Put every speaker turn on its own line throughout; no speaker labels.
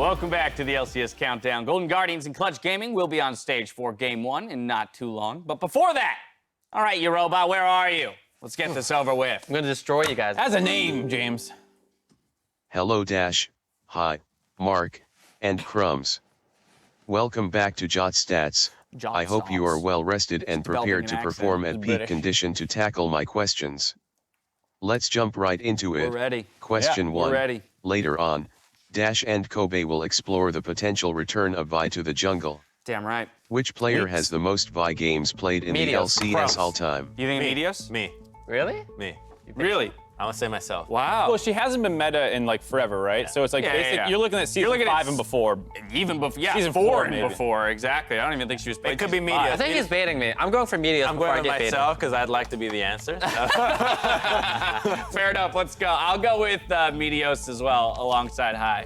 Welcome back to the LCS Countdown. Golden Guardians and Clutch Gaming will be on stage for Game 1 in not too long. But before that, all right, you robot, where are you? Let's get this over with.
I'm gonna destroy you guys.
Has a name, James.
Hello Dash, hi, Mark, and Crumbs. Welcome back to Jot Stats. I hope you are well rested and prepared to perform at peak condition to tackle my questions. Let's jump right into it.
We're ready.
Question 1.
We're ready.
Later on, Dash and Kobe will explore the potential return of Vi to the jungle.
Damn right.
Which player has the most Vi games played in
Medios.
the LCS
Crumbs.
all time?
You think Medios?
Me.
Really?
Me.
Really?
I'm gonna say myself.
Wow.
Well, she hasn't been meta in like forever, right? So it's like basic. You're looking at season 5 and before.
Even before, yeah,
Season
4
4
and
maybe.
before, exactly. I don't even think she was playing.
It could be
season
Medios.
I think he's baiting me. I'm going for Medios
I'm
before I
going with
get
myself because I'd like to be the answer.
Fair enough, let's go. I'll go with Medios as well, alongside High.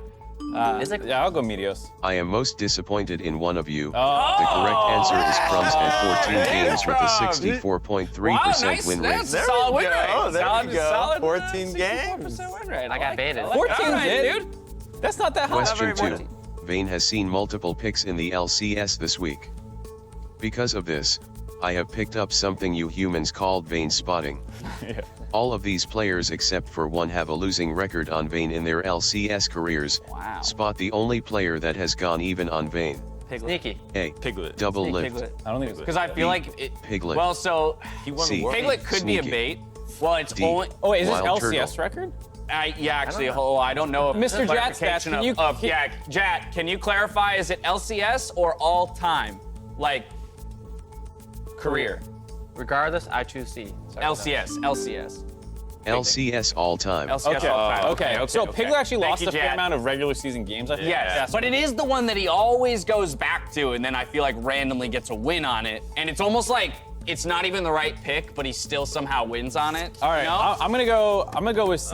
Is it?
Yeah, I'll go Medios.
I am most disappointed in one of you.
Oh.
The correct answer is Crumbs at 14 games with a
Wow,
64.3%
nice.
win rate.
That's a solid win rate.
There
solid,
we go.
solid,
14 games.
64% win rate.
I got baited.
14
All right,
did?
dude.
That's not that high.
Question 2. Vayne has seen multiple picks in the LCS this week. Because of this, I have picked up something you humans called Vayne spotting.
Yeah.
All of these players except for one have a losing record on Vayne in their LCS careers.
Wow.
Spot the only player that has gone even on Vayne.
Piglet.
Sneaky.
A.
Piglet.
Double
Sneak
lift.
Piglet.
I don't think it's
Because I feel like it.
Piglet.
Well, so
He won
C.
the world.
Piglet could be a
Sneaky.
bait. Well, it's
D.
only.
Oh, wait, is this
Wild
LCS
turtle.
record?
Yeah, actually,
know.
I don't know if
Mr. Jat
clarification
Stats, can you-
of yeah, Jat, can you clarify? Is it LCS or all time? Like career?
Regardless, I choose C. Sorry,
LCS.
LCS all time.
LCS
Okay.
all time.
Okay. So Piglet actually
Thank
lost
you,
a fair
Jat.
amount of regular season games, I think.
Yes, but it is the one that he always goes back to, and then I feel like randomly gets a win on it, and it's almost like it's not even the right pick, but he still somehow wins on it.
All right.
you know?
I'm gonna go with.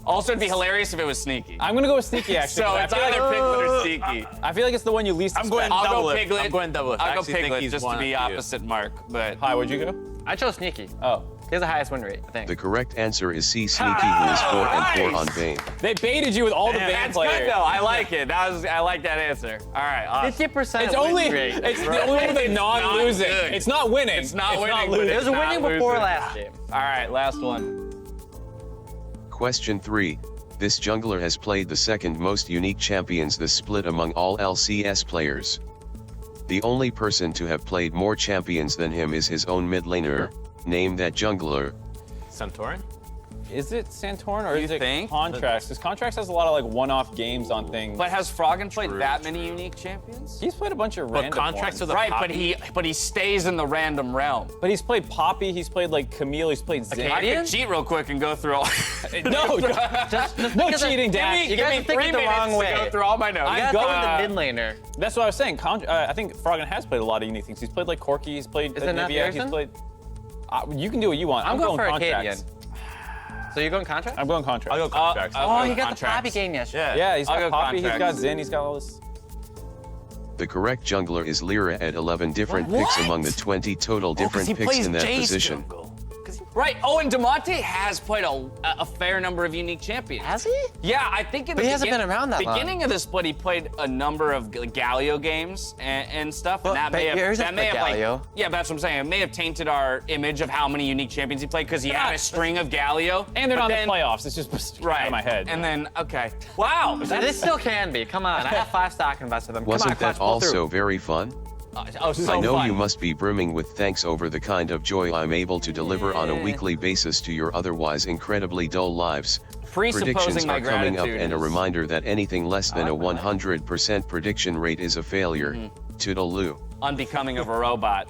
Also, it'd be hilarious if it was Sneaky.
I'm gonna go with Sneaky actually.
So
'cause
it's
I feel
either
like,
Piglet or Sneaky.
I feel like it's the one you least.
I'm going
expect.
I'll
double
go
lift.
Piglet.
I'm going double lift. I
I'll go
actually think
Piglet
he's
just to
one
be
up to you.
opposite Mark, but
Hi, where'd you go?
I chose Sneaky.
Oh.
He has the highest win rate, I think.
The correct answer is C. Sneaky, who is 4 and 4 on Vayne.
They baited you with all the Vayne
that's
players.
good though. I like it. I like that answer. All right, awesome.
50%
It's
win
only.
rate.
It's the only one with non-losing.
good.
It's not winning.
It's not winning, but
losing.
It was
it's not
winning before
losing.
last game.
All right, last one.
Question 3. This jungler has played the second most unique champions this split among all LCS players. The only person to have played more champions than him is his own mid laner. Name that jungler.
Santorin?
Is it Santorin or
You
is it
think?
Contractz? Because Contractz has a lot of like one-off games on things.
But has Froggen played that many unique champions?
He's played a bunch of
But
random
Contractz
ones.
are the
Right,
Poppy.
but he stays in the random realm.
But he's played Poppy. He's played like Camille. He's played Zin.
I could cheat real quick and go through all.
No,
Just
no
because of-
cheating, Dash.
You guys are thinking the wrong way.
to go through all my notes.
You
I'm
gotta
going-
go with the mid laner.
That's what I was saying. I think Froggen has played a lot of unique things. He's played like Corki. He's played
Is it not
Nivea. He's
Harrison?
played. You can do what you want.
I'm going for
Contractz.
Acadian. So you're going Contractz?
I'm going Contractz.
I'll go Contractz.
Oh, he got the
Contractz.
Poppy game yesterday.
Yeah, he's
I'll
got
go
Poppy. He's
Contractz.
got Zin. He's got all this.
The correct jungler is Lira at 11 different
What?
picks among the 20 total different
he
picks
plays
in that
Jay's
position.
jungle. Right. Oh, and Damonte has played a fair number of unique champions.
Has he?
Yeah, I think in
But
the
he hasn't been around that long.
beginning of the split, he played a number of Galio games and stuff.
Well,
and that
but
may have,
yours
that
is
may
like
have like,
Galio.
yeah, but that's what I'm saying. It may have tainted our image of how many unique champions he played because he had a string of Galio.
And they're
but
not
then,
in the playoffs. It's just
Right.
out of my head.
And then, okay. Wow.
This still can be. Come on. I have 5 stock invested in them. Come
Wasn't
on, Clutch,
that
pull
also
through.
very fun?
Oh, so
I know
fun.
you must be brimming with thanks over the kind of joy I'm able to deliver on a weekly basis to your otherwise incredibly dull lives.
Presupposing
Predictions
my
are coming up
gratitude
and a
is-
reminder that anything less than a 100% prediction rate is a failure. Toodaloo.
Unbecoming of a robot.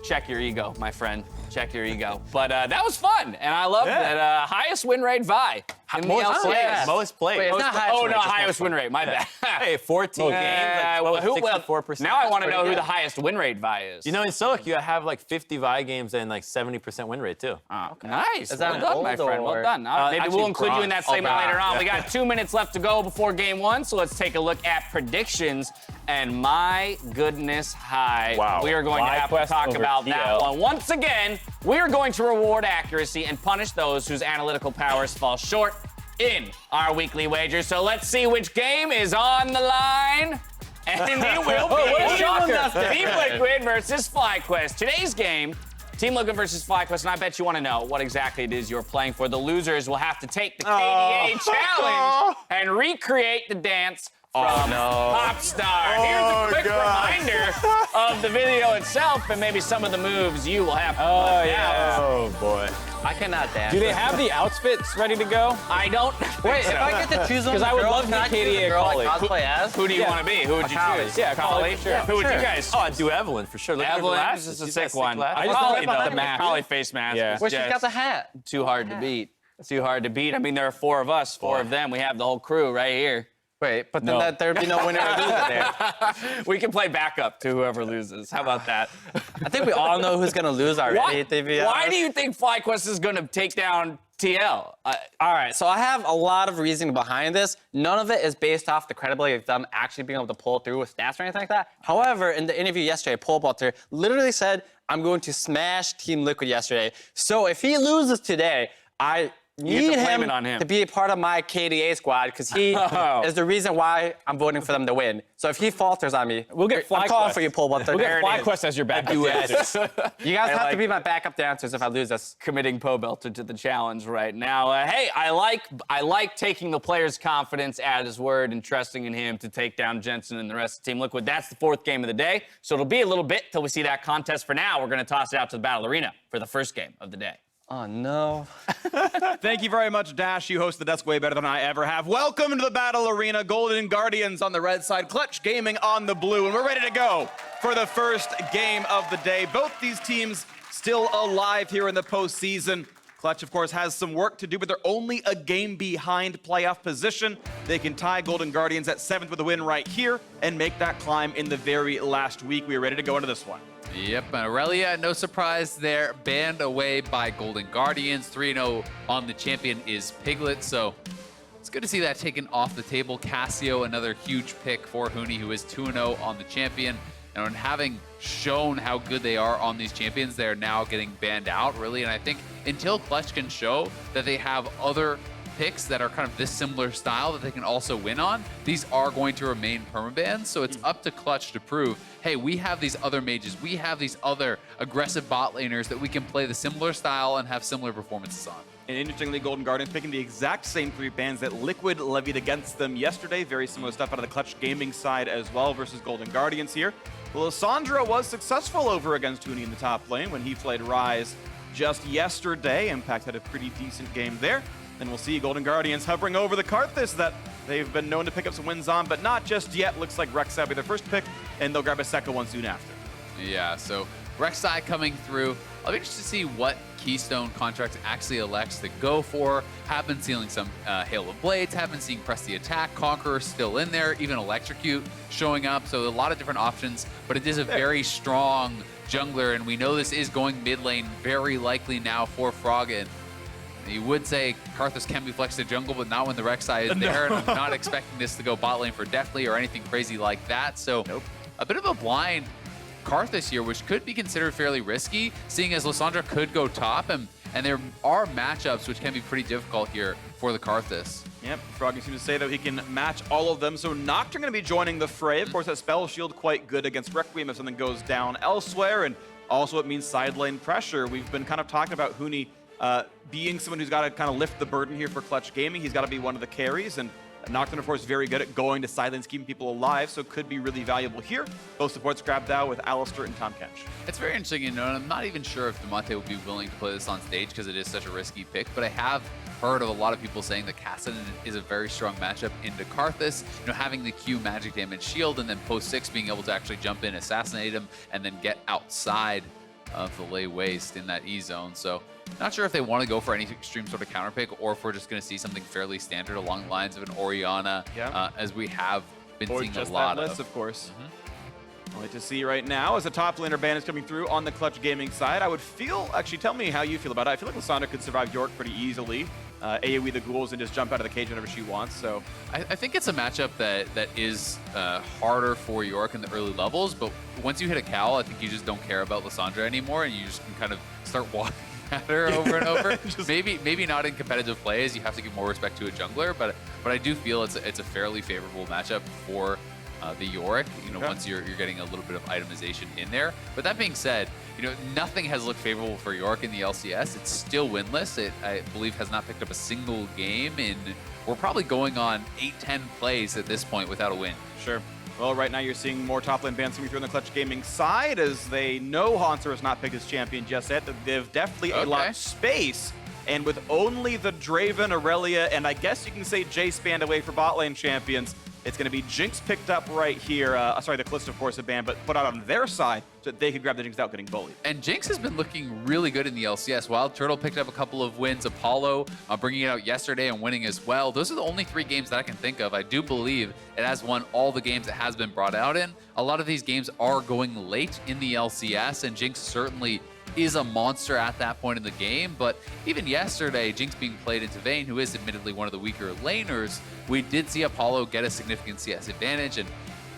Check your ego, my friend. Check your ego. But that was fun, and I love that highest win rate Vi in the
Most played.
LCS.
Most played.
Wait, it's not highest
Oh
win
no,
rate, just
highest win rate. My bad.
Hey, 14 games. Like,
well,
what was 64%?
now I want to
That's
know who
pretty
the
good.
highest win rate Vi is.
You know, in Silic, you have like 50 Vi games and like 70% win rate too.
Nice.
Is that
well
an
done, my
old
friend. Well
or-
done. Maybe
actually
we'll include you in that
bronze.
segment
Oh,
later on.
bronze.
We got 2 minutes left to go before game 1, so let's take a look at predictions. And my goodness, hi.
Wow.
We are going to
Fly
have to
Quest
talk
over
about that
TL.
one. Once again, we are going to reward accuracy and punish those whose analytical powers fall short. in our weekly wager. So let's see which game is on the line. And it will be
what a shocker.
Team Liquid versus FlyQuest. Today's game, Team Liquid versus FlyQuest, and I bet you want to know what exactly it is you're playing for. The losers will have to take the KDA challenge and recreate the dance from Popstar. Here's a quick reminder of the video itself and maybe some of the moves you will have to play out.
Oh boy.
I cannot dance.
Do they have the outfits ready to go?
I don't.
Wait, if I get to choose one,
'Cause I would love
can
to
I
be
choose
KDA
a girl I
Collie.
cosplay as?
Who do you want to be? Who would you
Collie.
choose?
Yeah,
Collie.
sure.
Who would you guys?
Oh, I'd do Evelyn for sure. Look at her
Evelyn,
glasses.
this is a
She's
sick
got
one.
glasses.
I just
Collie,
don't like
though.
the mask.
Collie face mask.
Yeah.
is
Where she
just
got the hat?
Too hard to beat. Too hard to beat. I mean, there are 4 of us, 4 of them. We have the whole crew right here.
Wait, but then
No.
there'd be no winner or loser there.
We can play backup to whoever loses. How about that?
I think we all know who's gonna lose already.
Why do you think FlyQuest is going to take down TL?
All right, so I have a lot of reasoning behind this. None of it is based off the credibility of them actually being able to pull through with stats or anything like that. However, in the interview yesterday, Paul Butter literally said, I'm going to smash Team Liquid yesterday. So if he loses today, I need
to blame
him,
it on him.
to be a part of my KDA squad because he is the reason why I'm voting for them to win. So if he falters on me,
We'll get
I'm calling
FlyQuest.
for you, Paul Butter.
We'll
There
get
it is.
FlyQuest as your backup
Duets.
dancers.
You guys have
like-
to be my backup dancers if I lose this.
Committing Pobelter to the challenge right now. Hey, I like taking the player's confidence at his word and trusting in him to take down Jensen and the rest of Team Liquid. That's the 4th game of the day, so it'll be a little bit till we see that contest. For now, we're going to toss it out to the Battle Arena for the first game of the day.
Oh, no.
Thank you very much, Dash. You host the desk way better than I ever have. Welcome to the Battle Arena. Golden Guardians on the red side, Clutch Gaming on the blue, and we're ready to go for the first game of the day. Both these teams still alive here in the postseason. Clutch, of course, has some work to do, but they're only a game behind playoff position. They can tie Golden Guardians at 7th with a win right here and make that climb in the very last week. We are ready to go into this one.
Yep, and Aurelia, no surprise there, banned away by Golden Guardians. 3-0 on the champion is Piglet, so it's good to see that taken off the table. Cassio, another huge pick for Huni, who is 2-0 on the champion. And having shown how good they are on these champions, they're now getting banned out, really. And I think until Clutch can show that they have other picks that are kind of this similar style that they can also win on, these are going to remain permabans. So it's up to Clutch to prove, hey, we have these other mages, we have these other aggressive bot laners that we can play the similar style and have similar performances on.
And interestingly, Golden Guardians picking the exact same 3 bans that Liquid levied against them yesterday. Very similar stuff out of the Clutch Gaming side as well versus Golden Guardians here. Lissandra was successful over against Huni in the top lane when he played Ryze just yesterday. Impact had a pretty decent game there. Then we'll see Golden Guardians hovering over the Karthus that they've been known to pick up some wins on, but not just yet. Looks like Rek'Sai will be their first pick, and they'll grab a second one soon after.
Yeah, so Rek'Sai coming through. I'll be interested to see what Keystone Contractz actually elects to go for. Have been seeing some Hail of Blades, have been seeing Press the Attack, Conqueror still in there, even Electrocute showing up. So a lot of different options, but it is a very strong jungler, and we know this is going mid lane very likely now for Froggen. You would say Karthus can be flexed to jungle, but not when the Rek'Sai is there, and I'm not expecting this to go bot lane for Deftly or anything crazy like that. So a bit of a blind Karthus here, which could be considered fairly risky, seeing as Lissandra could go top, and there are matchups which can be pretty difficult here for the Karthus.
Yep, Froggen seems to say that he can match all of them. So Nocturne going to be joining the fray. Of course, that spell shield quite good against Requiem if something goes down elsewhere, and also it means side lane pressure. We've been kind of talking about Huni being someone who's got to kind of lift the burden here for Clutch Gaming. He's got to be one of the carries, and Nocturne, of course, very good at going to side lanes, keeping people alive, so could be really valuable here. Both supports grabbed out with Alistar and Tahm Kench.
It's very interesting, and I'm not even sure if Damonte would be willing to play this on stage because it is such a risky pick, but I have heard of a lot of people saying that Kassadin is a very strong matchup into Karthus, having the Q magic damage shield, and then post 6 being able to actually jump in, assassinate him, and then get outside of the lay waste in that E zone. So not sure if they want to go for any extreme sort of counter pick, or if we're just going to see something fairly standard along the lines of an Orianna, as we have been seeing a lot
of. Of course. I'll wait to see right now as the top laner ban is coming through on the Clutch Gaming side. I would feel, actually tell me how you feel about it. I feel like Lissandra could survive York pretty easily. AoE the ghouls and just jump out of the cage whenever she wants. So
I think it's a matchup that is harder for York in the early levels, but once you hit a cowl, I think you just don't care about Lissandra anymore, and you just can kind of start matter over and over. Maybe not in competitive plays. You have to give more respect to a jungler, but I do feel it's a fairly favorable matchup for the Yorick. Once you're getting a little bit of itemization in there. But that being said, nothing has looked favorable for Yorick in the LCS. It's still winless. It, I believe, has not picked up a single game in. We're probably going on 8-10 plays at this point without a win.
Sure. Well, right now you're seeing more top lane bans coming through on the Clutch Gaming side as they know Hauntzer has not picked his champion just yet. They've definitely a lot of space. And with only the Draven, Aurelia, and I guess you can say Jace banned away for bot lane champions, it's going to be Jinx picked up right here. Sorry, the Callisto, of course, a ban, but put out on their side so that they could grab the Jinx without getting bullied.
And Jinx has been looking really good in the LCS. Wild Turtle picked up a couple of wins. Apollo bringing it out yesterday and winning as well. Those are the only 3 games that I can think of. I do believe it has won all the games it has been brought out in. A lot of these games are going late in the LCS, and Jinx certainly is a monster at that point in the game. But even yesterday, Jinx being played into Vayne, who is admittedly one of the weaker laners, we did see Apollo get a significant CS advantage and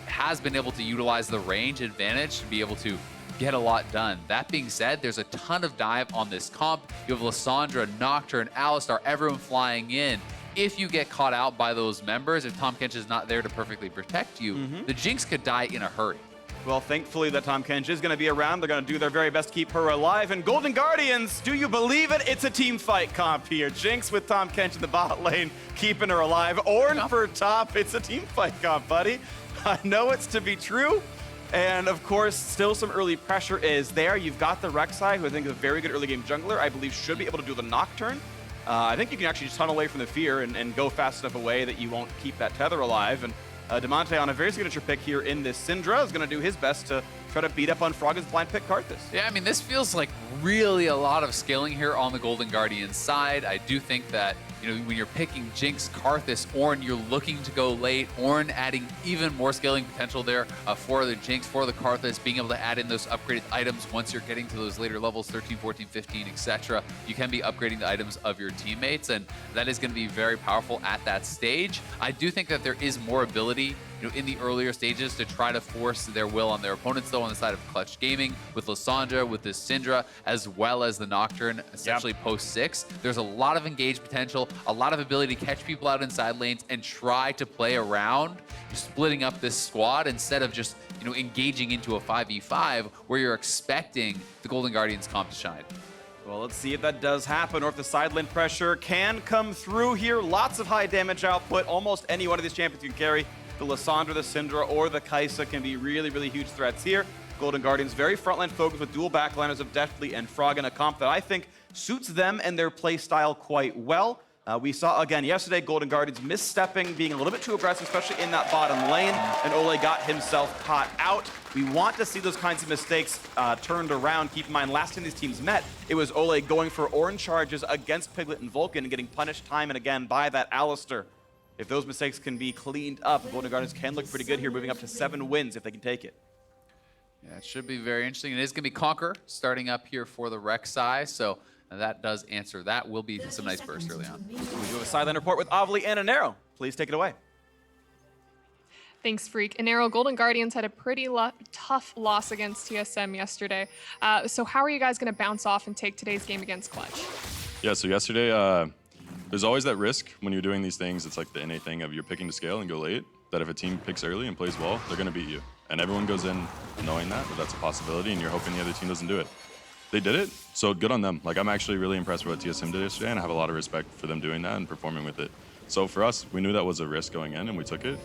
has been able to utilize the range advantage to be able to get a lot done. That being said, there's a ton of dive on this comp. You have Lissandra, Nocturne, Alistar, everyone flying in. If you get caught out by those members, if Tahm Kench is not there to perfectly protect you, the Jinx could die in a hurry.
Well, thankfully that Tahm Kench is going to be around. They're going to do their very best to keep her alive. And Golden Guardians, do you believe it? It's a team fight comp here. Jinx with Tahm Kench in the bot lane, keeping her alive. Ornn for top. It's a team fight comp, buddy. I know it's to be true. And of course, still some early pressure is there. You've got the Rek'Sai, who I think is a very good early game jungler. I believe should be able to do the Nocturne. I think you can actually just tunnel away from the fear and go fast enough away that you won't keep that tether alive. And Damonte on a very signature pick here in this Syndra is going to do his best to try to beat up on Froggen's blind pick Karthus.
Yeah, I mean, this feels like really a lot of scaling here on the Golden Guardians side. I do think that, when you're picking Jinx, Karthus, Ornn, you're looking to go late. Ornn adding even more scaling potential there for the Jinx, for the Karthus, being able to add in those upgraded items once you're getting to those later levels, 13, 14, 15, etc. You can be upgrading the items of your teammates, and that is going to be very powerful at that stage. I do think that there is more ability in the earlier stages to try to force their will on their opponents, though, on the side of Clutch Gaming, with Lissandra, with this Syndra, as well as the Nocturne, essentially post-6. There's a lot of engaged potential, a lot of ability to catch people out inside lanes and try to play around, splitting up this squad instead of just, engaging into a 5v5 where you're expecting the Golden Guardians comp to shine.
Well, let's see if that does happen, or if the side lane pressure can come through here. Lots of high damage output. Almost any one of these champions you can carry. The Lissandra, the Syndra, or the Kai'Sa can be really, really huge threats here. Golden Guardians very frontline focused with dual backliners of Deftly and Froggen, a comp that I think suits them and their play style quite well. We saw again yesterday Golden Guardians misstepping, being a little bit too aggressive, especially in that bottom lane, and Olleh got himself caught out. We want to see those kinds of mistakes turned around. Keep in mind, last time these teams met, it was Olleh going for Ornn charges against Piglet and Vulcan and getting punished time and again by that Alistar. If those mistakes can be cleaned up, Golden Guardians can look pretty good here, moving up to 7 wins if they can take it.
Yeah, it should be very interesting. It is going to be Conquer starting up here for the Rek'Sai, so that does answer that. Will be some nice burst early on.
We do have a sideline report with Avli and Anero. Please take it away.
Thanks, Freak. Anero, Golden Guardians had a pretty tough loss against TSM yesterday. So how are you guys going to bounce off and take today's game against Clutch?
Yeah, so yesterday, there's always that risk when you're doing these things. It's like the innate thing of you're picking to scale and go late, that if a team picks early and plays well, they're going to beat you. And everyone goes in knowing that that's a possibility, and you're hoping the other team doesn't do it. They did it, so good on them. Like, I'm actually really impressed with what TSM did yesterday, and I have a lot of respect for them doing that and performing with it. So for us, we knew that was a risk going in, and we took it.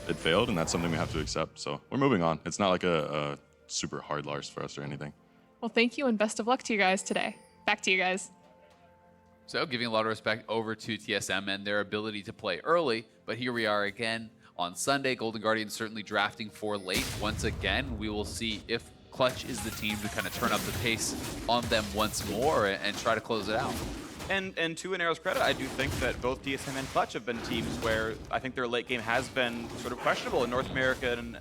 It failed, and that's something we have to accept. So we're moving on. It's not like a super hard loss for us or anything.
Well, thank you, and best of luck to you guys today. Back to you guys.
So giving a lot of respect over to TSM and their ability to play early, but here we are again on Sunday. Golden Guardians certainly drafting for late once again. We will see if Clutch is the team to kind of turn up the pace on them once more and try to close it out.
And to Anero's credit, I do think that both TSM and Clutch have been teams where I think their late game has been sort of questionable. In North America and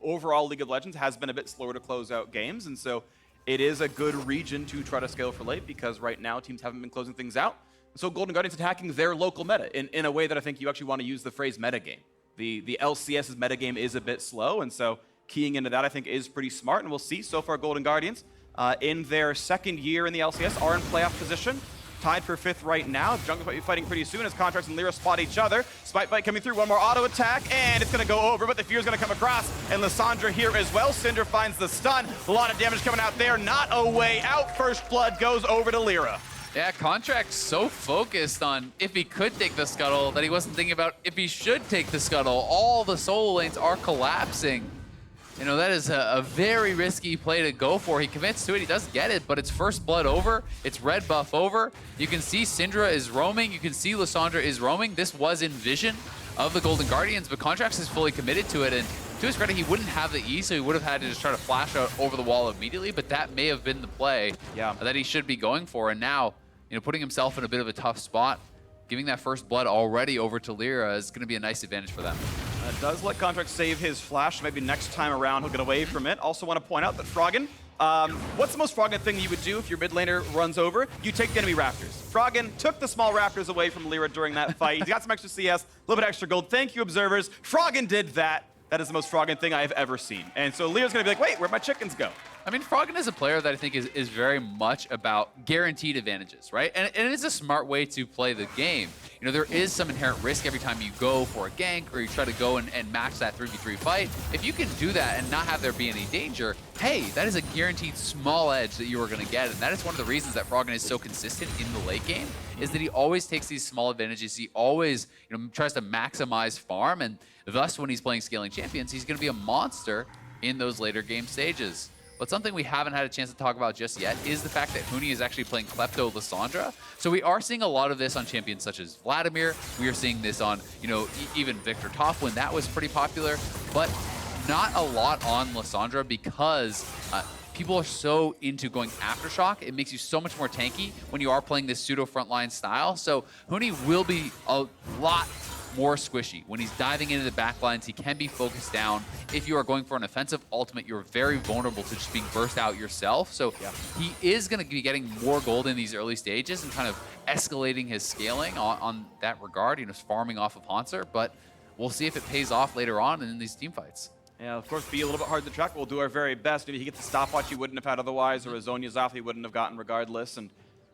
overall League of Legends has been a bit slower to close out games, and so it is a good region to try to scale for late because right now teams haven't been closing things out. So Golden Guardians attacking their local meta in a way that I think you actually want to use the phrase metagame. The LCS's metagame is a bit slow, and so keying into that I think is pretty smart, and we'll see. So far Golden Guardians in their second year in the LCS, are in playoff position. Tied for 5th right now. Jungles might be fighting pretty soon as Contractz and Lira spot each other. Spike Bite coming through, one more auto attack, and it's gonna go over, but the Fear's gonna come across, and Lissandra here as well. Syndra finds the stun. A lot of damage coming out there, not a way out. First blood goes over to Lira.
Yeah, Contractz so focused on if he could take the scuttle that he wasn't thinking about if he should take the scuttle. All the solo lanes are collapsing. You know, that is a very risky play to go for. He commits to it, he does get it, but it's first blood over, it's red buff over. You can see Syndra is roaming, you can see Lissandra is roaming. This was in vision of the Golden Guardians, but Contractz is fully committed to it, and to his credit, he wouldn't have the E, so he would have had to just try to flash out over the wall immediately, but that may have been the play that he should be going for, and now, you know, putting himself in a bit of a tough spot, giving that first blood already over to Lira is going to be a nice advantage for them.
Does let Contractz save his flash. Maybe next time around he'll get away from it. Also want to point out that Froggen, what's the most Froggen thing you would do if your mid laner runs over? You take the enemy Raptors. Froggen took the small Raptors away from Lira during that fight. He's got some extra CS, a little bit extra gold. Thank you, observers. Froggen did that. That is the most Froggen thing I have ever seen. And so Lira's going to be like, wait, where'd my chickens go?
I mean, Froggen is a player that I think is very much about guaranteed advantages, right? And it is a smart way to play the game. You know, there is some inherent risk every time you go for a gank or you try to go and match that 3v3 fight. If you can do that and not have there be any danger, hey, that is a guaranteed small edge that you are going to get. And that is one of the reasons that Froggen is so consistent in the late game, is that he always takes these small advantages. He always, you know, tries to maximize farm, and thus when he's playing scaling champions, he's going to be a monster in those later game stages. But something we haven't had a chance to talk about just yet is the fact that Huni is actually playing Klepto Lissandra. So we are seeing a lot of this on champions such as Vladimir. We are seeing this on, you know, even Victor Top when that was pretty popular, but not a lot on Lissandra because people are so into going Aftershock. It makes you so much more tanky when you are playing this pseudo frontline style. So Huni will be a lot more squishy. When he's diving into the backlines, he can be focused down. If you are going for an offensive ultimate, you're very vulnerable to just being burst out yourself. So he is going to be getting more gold in these early stages and kind of escalating his scaling on that regard, you know, farming off of Hauntzer, but we'll see if it pays off later on in these team fights.
Yeah, of course, be a little bit hard to track. We'll do our very best. Maybe he gets a stopwatch he wouldn't have had otherwise, or a Zhonya's off he wouldn't have gotten regardless. And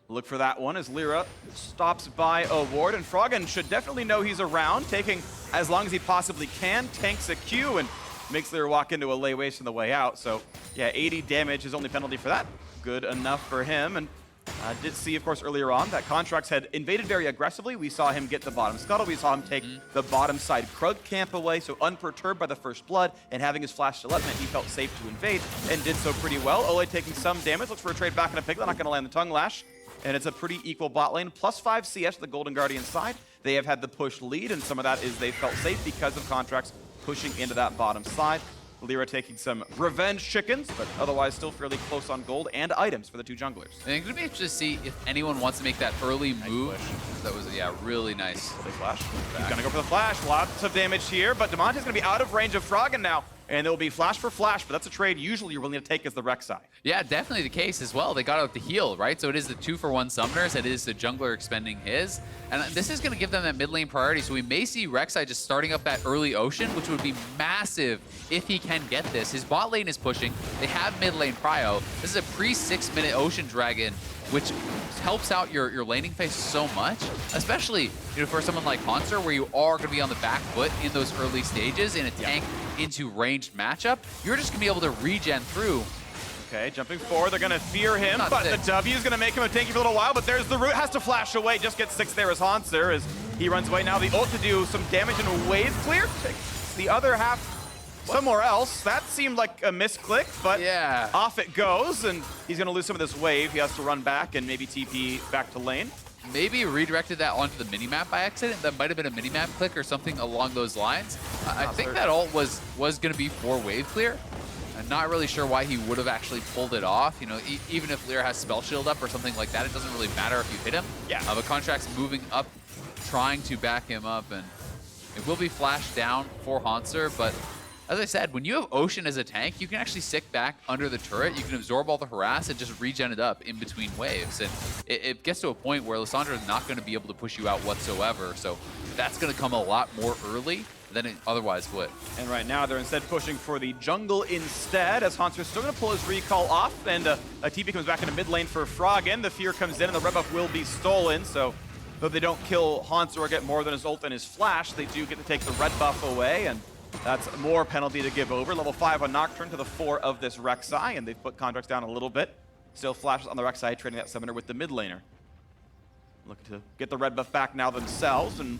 look for that one as Lira stops by a ward, and Froggen should definitely know he's around, taking as long as he possibly can, tanks a Q, and makes Lira walk into a lay waste on the way out. So yeah, 80 damage is only penalty for that. Good enough for him. And did see, of course, earlier on that Contractz had invaded very aggressively. We saw him get the bottom scuttle. We saw him take the bottom side Krug camp away, so unperturbed by the first blood, and having his flash to let meant he felt safe to invade, and did so pretty well. Olleh taking some damage, looks for a trade back in a Piglet, not gonna land the tongue lash. And it's a pretty equal bot lane. +5 CS to the Golden Guardian side. They have had the push lead, and some of that is they felt safe because of Contractz pushing into that bottom side. Lira taking some revenge chickens, but otherwise still fairly close on gold and items for the two junglers.
I think it'd be interesting to see if anyone wants to make that early move. That was, yeah, really nice.
Will they flash? He's gonna go for the flash. Lots of damage here, but Damonte's gonna be out of range of Froggen now. And there will be flash for flash, but that's a trade usually you're willing to take as the Rek'Sai.
Yeah, definitely the case as well. They got out the heal, right? So it is the 2-for-1 summoners. It is the jungler expending his. And this is going to give them that mid lane priority. So we may see Rek'Sai just starting up that early Ocean, which would be massive if he can get this. His bot lane is pushing. They have mid lane prio. This is a pre-6-minute Ocean Dragon, which helps out your laning phase so much, especially, you know, for someone like Hauntzer, where you are going to be on the back foot in those early stages in a tank into ranged matchup. You're just going to be able to regen through.
Okay, jumping forward, they're going to fear him, but the W is going to make him a tanky for a little while, but there's the root, has to flash away, just gets 6 there as Hauntzer, as he runs away. Now the ult to do some damage in a wave clear, takes the other half somewhere else. That seemed like a misclick, but off it goes, and he's going to lose some of this wave. He has to run back and maybe TP back to lane.
Maybe redirected that onto the minimap by accident. That might have been a minimap click or something along those lines. I think that ult was going to be for wave clear. I'm not really sure why he would have actually pulled it off. You know, even if Lira has spell shield up or something like that, it doesn't really matter if you hit him.
Yeah.
But Contractz moving up, trying to back him up, and it will be flashed down for Hauntzer, but as I said, when you have Ocean as a tank, you can actually stick back under the turret. You can absorb all the harass and just regen it up in between waves. And it gets to a point where Lissandra is not going to be able to push you out whatsoever. So that's going to come a lot more early. than it otherwise would.
And right now, they're instead pushing for the jungle instead, as Hauntzer's still going to pull his recall off, and a TP comes back into mid lane for Froggen. The fear comes in, and the red buff will be stolen, so though they don't kill Hauntzer or get more than his ult and his flash, they do get to take the red buff away, and that's more penalty to give over. Level 5 on Nocturne to the 4 of this Rek'Sai, and they've put Contractz down a little bit. Still flashes on the Rek'Sai, trading that summoner with the mid laner. Looking to get the red buff back now themselves, and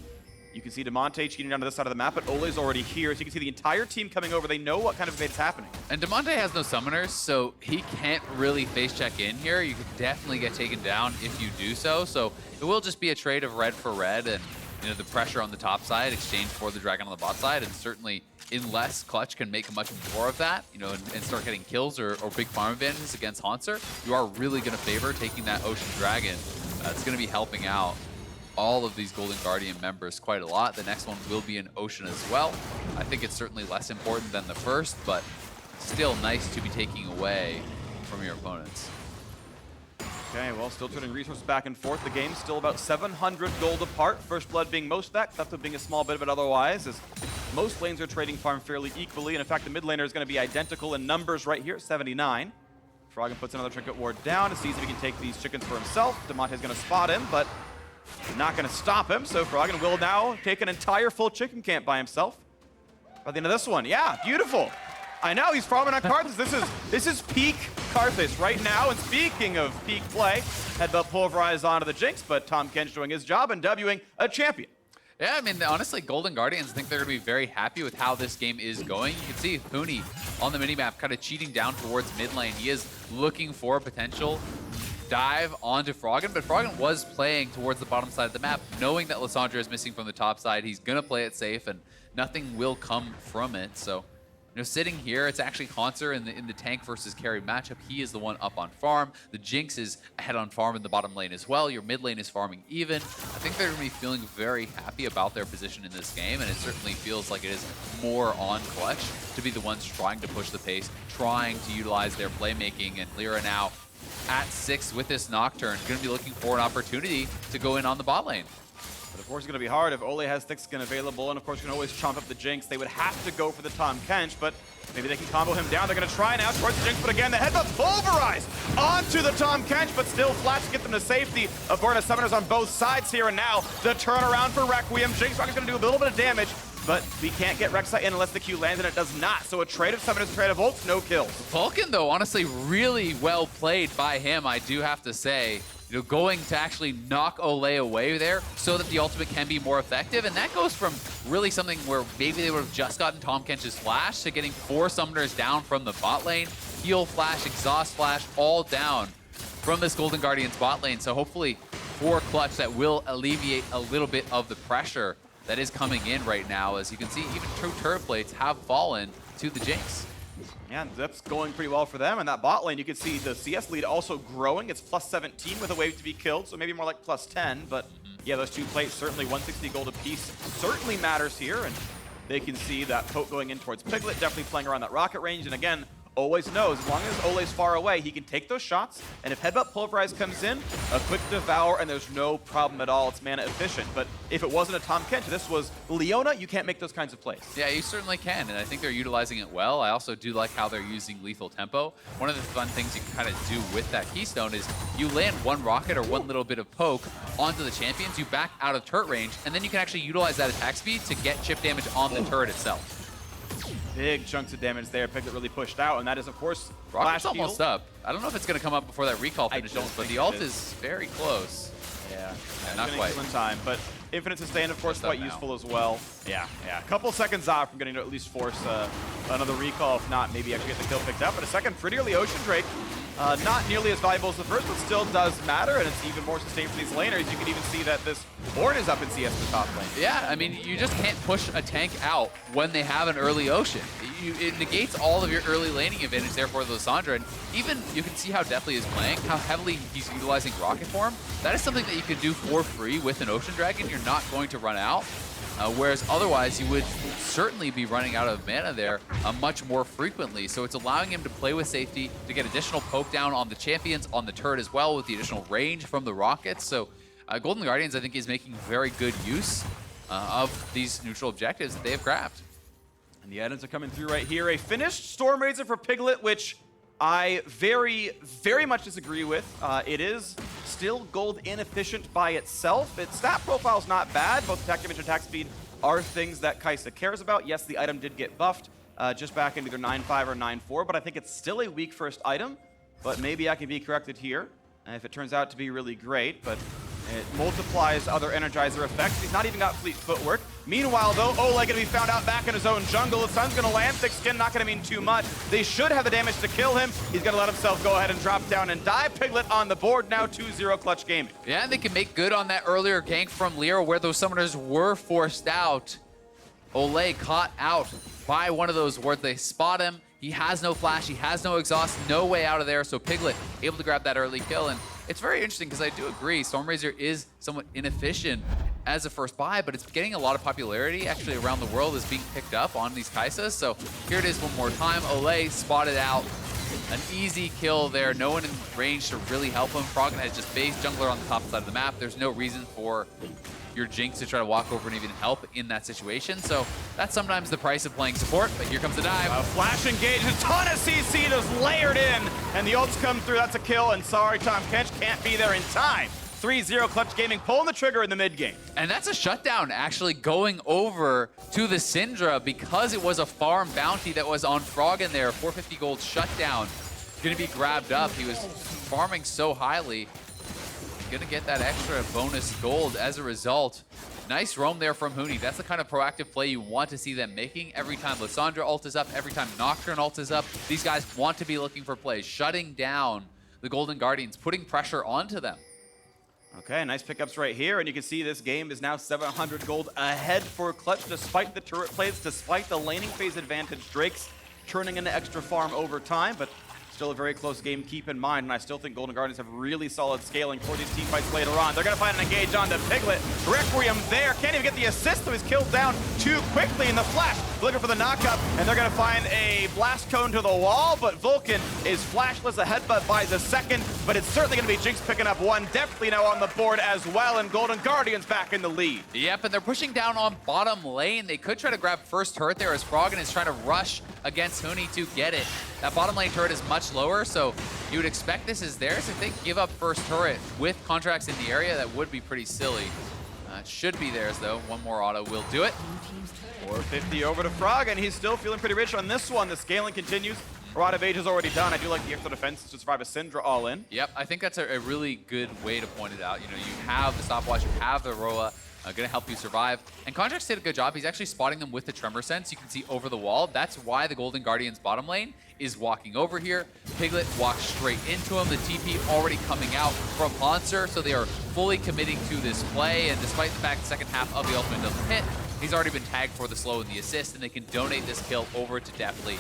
you can see Damonte cheating down to this side of the map, but Olleh's already here, so you can see the entire team coming over. They know what kind of event's happening.
And Damonte has no summoners, so he can't really face check in here. You could definitely get taken down if you do so. So it will just be a trade of red for red, and the pressure on the top side, exchange for the dragon on the bot side, and certainly unless Clutch can make much more of that, and start getting kills or big farm advantages against Hauntzer, you are really going to favor taking that Ocean Dragon. It's going to be helping out all of these Golden Guardian members quite a lot. The next one will be an Ocean as well. I think it's certainly less important than the first, but still nice to be taking away from your opponents.
Okay, well, still turning resources back and forth. The game's still about 700 gold apart. First Blood being most of that, Deftly being a small bit of it otherwise, as most lanes are trading farm fairly equally. And in fact, the mid laner is going to be identical in numbers right here, 79. Froggen puts another Trinket Ward down to see if he can take these chickens for himself. Damonte's going to spot him, but not going to stop him. So Froggen will now take an entire full chicken camp by himself. By the end of this one, yeah, beautiful. I know, he's farming on Karthus. This is peak Karthus right now. And speaking of peak play, headbutt pulverized onto the Jinx, but Tahm Kench doing his job and Wing a champion.
Yeah, I mean, honestly, Golden Guardians, I think they're going to be very happy with how this game is going. You can see Huni on the minimap kind of cheating down towards mid lane. He is looking for a potential dive onto Froggen, but Froggen was playing towards the bottom side of the map, knowing that Lissandra is missing from the top side. He's going to play it safe, and nothing will come from it. So, sitting here, it's actually Hauntzer in the tank versus carry matchup. He is the one up on farm. The Jinx is ahead on farm in the bottom lane as well. Your mid lane is farming even. I think they're going to be feeling very happy about their position in this game, and it certainly feels like it is more on Clutch to be the ones trying to push the pace, trying to utilize their playmaking, and Lira now at 6 with this Nocturne, going to be looking for an opportunity to go in on the bot lane.
But of course, it's going to be hard if Olleh has thick skin available, and of course, you can always chomp up the Jinx. They would have to go for the Tahm Kench, but maybe they can combo him down. They're going to try now towards the Jinx, but again, the headbutt pulverized onto the Tahm Kench, but still flat to get them to safety. A burn of summoners on both sides here, and now the turnaround for Requiem. Jinx Rock is going to do a little bit of damage, but we can't get Rek'Sai in unless the Q lands, and it does not. So a trade of summoners, a trade of ults, no kills.
Vulcan, though, honestly, really well played by him, I do have to say. Going to actually knock Olleh away there so that the ultimate can be more effective. And that goes from really something where maybe they would have just gotten Tahm Kench's flash to getting 4 summoners down from the bot lane. Heal flash, exhaust flash, all down from this Golden Guardians bot lane. So hopefully for Clutch, that will alleviate a little bit of the pressure that is coming in right now. As you can see, even true turret plates have fallen to the Jinx.
Yeah, and that's going pretty well for them. And that bot lane, you can see the CS lead also growing. It's plus 17 with a wave to be killed, so maybe more like plus 10. But yeah, those 2 plates, certainly 160 gold apiece, certainly matters here. And they can see that poke going in towards Piglet, definitely playing around that rocket range. And again, always knows, as long as Olleh's far away, he can take those shots. And if Headbutt Pulverize comes in, a quick Devour, and there's no problem at all. It's mana efficient. But if it wasn't a Tahm Kench, this was Leona, you can't make those kinds of plays.
Yeah, you certainly can, and I think they're utilizing it well. I also do like how they're using lethal tempo. One of the fun things you can kind of do with that Keystone is you land one rocket or one little bit of poke onto the champions, you back out of turret range, and then you can actually utilize that attack speed to get chip damage on the turret itself.
Big chunks of damage there. Piglet really pushed out, and that is, of course,
Rocket's almost up. I don't know if it's going to come up before that recall finishes, but the ult is very close.
Yeah,
not quite.
In time, but Infinite Sustain, of course, quite useful as well. Yeah. A couple seconds off from getting to at least force another recall, if not, maybe actually get the kill picked up. But a second pretty early Ocean Drake. Not nearly as valuable as the first, but still does matter, and it's even more sustained for these laners. You can even see that this Ornn is up in CS in the top lane.
Yeah, I mean, you just can't push a tank out when they have an early Ocean. It negates all of your early laning advantage there for Lissandra, and even you can see how Deftly is playing, how heavily he's utilizing Rocket Form. That is something that you could do for free with an Ocean Dragon. You're not going to run out. Whereas otherwise, you would certainly be running out of mana there much more frequently. So it's allowing him to play with safety, to get additional poke down on the champions, on the turret as well, with the additional range from the rockets. So Golden Guardians, I think, is making very good use of these neutral objectives that they have grabbed.
And the items are coming through right here. A finished Storm Razor for Piglet, which I very, very much disagree with. It is still gold inefficient by itself. Its stat profile is not bad. Both attack damage and attack speed are things that Kai'Sa cares about. Yes, the item did get buffed just back in either 9.5 or 9.4, but I think it's still a weak first item. But maybe I can be corrected here if it turns out to be really great. But it multiplies other Energizer effects. He's not even got fleet footwork. Meanwhile, though, Olleh gonna be found out back in his own jungle. The sun's gonna land, thick skin, not gonna mean too much. They should have the damage to kill him. He's gonna let himself go ahead and drop down and die. Piglet on the board now, 2-0 Clutch Gaming.
Yeah, and they can make good on that earlier gank from Lira where those summoners were forced out. Olleh caught out by one of those wards. They spot him. He has no flash, he has no exhaust, no way out of there. So Piglet able to grab that early kill. And it's very interesting because I do agree, Stormrazor is somewhat inefficient as a first buy, but it's getting a lot of popularity actually around the world, is being picked up on these Kai'Sas. So here it is one more time. Olleh spotted out. An easy kill there. No one in range to really help him. Froggen has just base jungler on the top side of the map. There's no reason for your Jinx to try to walk over and even help in that situation. So that's sometimes the price of playing support, but here comes the dive.
Flash engage, a ton of CC just layered in, and the ults come through. That's a kill, and sorry, Tahm, Kench can't be there in time. 3-0 Clutch Gaming pulling the trigger in the mid game.
And that's a shutdown actually going over to the Syndra because it was a farm bounty that was on Froggen there. 450 gold shutdown. Gonna be grabbed up. He was farming so highly. Gonna get that extra bonus gold as a result. Nice roam there from Huni. That's the kind of proactive play you want to see them making. Every time Lissandra ult is up, every time Nocturne ult is up, these guys want to be looking for plays, shutting down the Golden Guardians, putting pressure onto them.
Okay, nice pickups right here, and you can see this game is now 700 gold ahead for Clutch despite the turret plays, despite the laning phase advantage. Drake's turning into extra farm over time, but still a very close game, keep in mind, and I still think Golden Guardians have really solid scaling for these team fights later on. They're gonna find an engage on the Piglet. Requiem there, can't even get the assist, so he's killed down too quickly in the flash. Looking for the knockup, and they're gonna find a blast cone to the wall, but Vulcan is flashless, a headbutt by the second, but it's certainly gonna be Jinx picking up one. Deftly now on the board as well, and Golden Guardians back in the lead.
Yep, and they're pushing down on bottom lane. They could try to grab first turret there as Froggen is trying to rush against Huni to get it. That bottom lane turret is much lower, so you would expect this is theirs. If they give up first turret with Contractz in the area, that would be pretty silly. It should be theirs, though. One more auto will do it.
450 over to Froggen. He's still feeling pretty rich on this one. The scaling continues. Rod of Age is already done. I do like the extra defense to survive a Syndra all in.
Yep, I think that's a really good way to point it out. You know, you have the stopwatch, you have the Roa, gonna help you survive. And Contractz did a good job. He's actually spotting them with the Tremor Sense. You can see over the wall. That's why the Golden Guardians bottom lane is walking over here. Piglet walks straight into him. The TP already coming out from Hauntzer, so they are fully committing to this play. And despite the fact the second half of the ultimate doesn't hit, he's already been tagged for the slow and the assist, and they can donate this kill over to Deftly.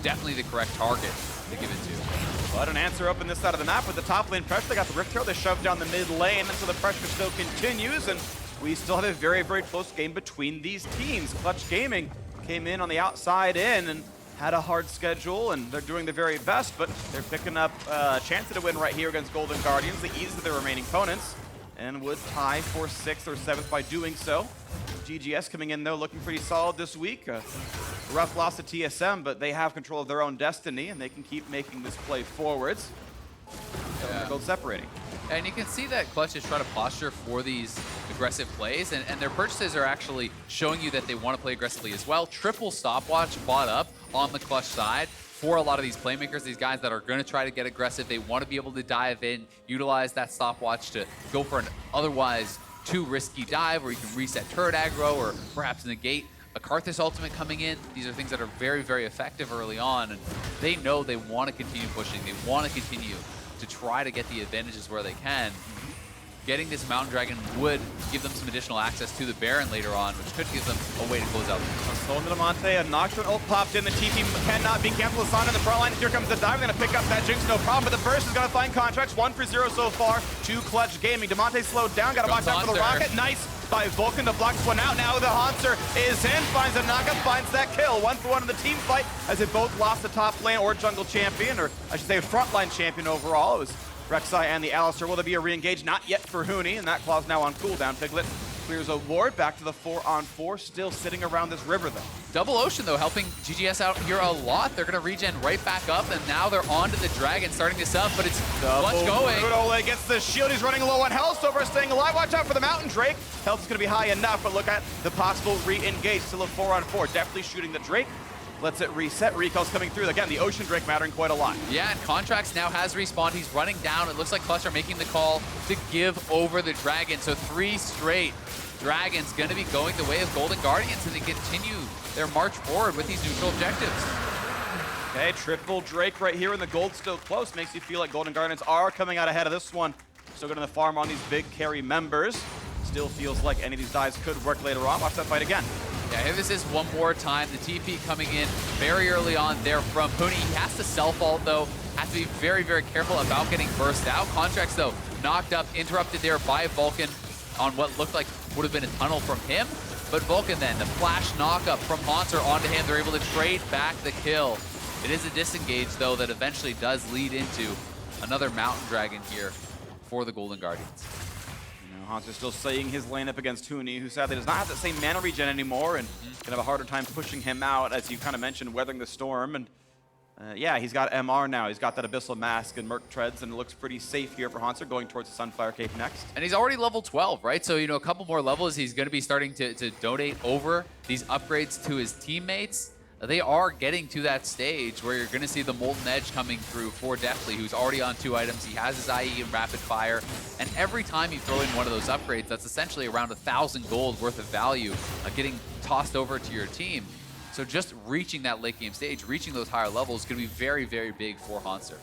Definitely the correct target to give it to.
But an answer up in this side of the map with the top lane pressure. They got the Rift Tail. They shoved down the mid lane, and so the pressure still continues. And we still have a very, very close game between these teams. Clutch Gaming came in on the outside in and had a hard schedule, and they're doing the very best, but they're picking up a chance to win right here against Golden Guardians, the ease of their remaining opponents, and would tie for 6th or 7th by doing so. GGS coming in, though, looking pretty solid this week. Rough loss to TSM, but they have control of their own destiny, and they can keep making this play forwards. Yeah. Gold separating.
And you can see that Clutch is trying to posture for these aggressive plays, and their purchases are actually showing you that they want to play aggressively as well. Triple stopwatch bought up on the Clutch side for a lot of these playmakers, these guys that are going to try to get aggressive. They want to be able to dive in, utilize that stopwatch to go for an otherwise too risky dive where you can reset turret aggro or perhaps negate a Karthus ultimate coming in. These are things that are very, very effective early on, and they know they want to continue pushing. They want to continue to try to get the advantages where they can. Getting this Mountain Dragon would give them some additional access to the Baron later on, which could give them a way to close out.
Stolen to Damonte, a Nocturne ult popped in. The TP cannot be canceled. Lissandra in the front line. Here comes the dive. They're going to pick up that Jinx, no problem. But the burst is going to find Contractz. 1 for 0 so far to Clutch Gaming. Damonte slowed down. Got to box out for the rocket. Nice by Vulcan to block this one out. Now the Hauntzer is in. Finds a knockup. Finds that kill. 1 for 1 in the team fight as they both lost the top lane or jungle champion, or I should say frontline champion overall. It was Rek'Sai and the Alistar. Will there be a re-engage? Not yet for Huni, and that claw's now on cooldown. Piglet clears a ward. Back to the 4-on-4, still sitting around this river though.
Double Ocean, though, helping GGS out here a lot. They're going to regen right back up, and now they're onto the Dragon, starting this up, but it's clutch going.
Olleh gets the shield. He's running low on health. So far staying alive. Watch out for the Mountain Drake. Health is going to be high enough, but look at the possible re-engage. Still a 4-on-4. Deftly shooting the Drake. Lets it reset. Recall's coming through. Again, the Ocean Drake mattering quite a lot.
Yeah, and Contractz now has respawned. He's running down. It looks like Clutch are making the call to give over the Dragon. So 3 straight Dragons going to be going the way of Golden Guardians, and they continue their march forward with these neutral objectives.
Okay, triple Drake right here, and the gold's still close. Makes you feel like Golden Guardians are coming out ahead of this one. Still going to farm on these big carry members. Still feels like any of these dives could work later on. Watch that fight again.
Yeah, here this is one more time. The TP coming in very early on there from Huni. He has to self-ult, though. Has to be very, very careful about getting burst out. Contractz, though, knocked up, interrupted there by Vulcan on what looked like would have been a tunnel from him. But Vulcan then, the flash knock-up from Hauntzer onto him. They're able to trade back the kill. It is a disengage, though, that eventually does lead into another Mountain Dragon here for the Golden Guardians.
Hauntzer still saying his lane up against Huni, who sadly does not have that same mana regen anymore, and gonna have a harder time pushing him out, as you kind of mentioned, weathering the storm. And yeah, he's got MR now. He's got that Abyssal Mask and Merc Treads, and it looks pretty safe here for Hauntzer, going towards the Sunfire Cave next.
And he's already level 12, right? So, you know, a couple more levels, he's going to be starting to donate over these upgrades to his teammates. They are getting to that stage where you're going to see the Molten Edge coming through for Deftly, who's already on 2 items. He has his IE and Rapid Fire. And every time you throw in one of those upgrades, that's essentially around 1,000 gold worth of value getting tossed over to your team. So just reaching that late game stage, reaching those higher levels is going to be very, very big for Hauntzer.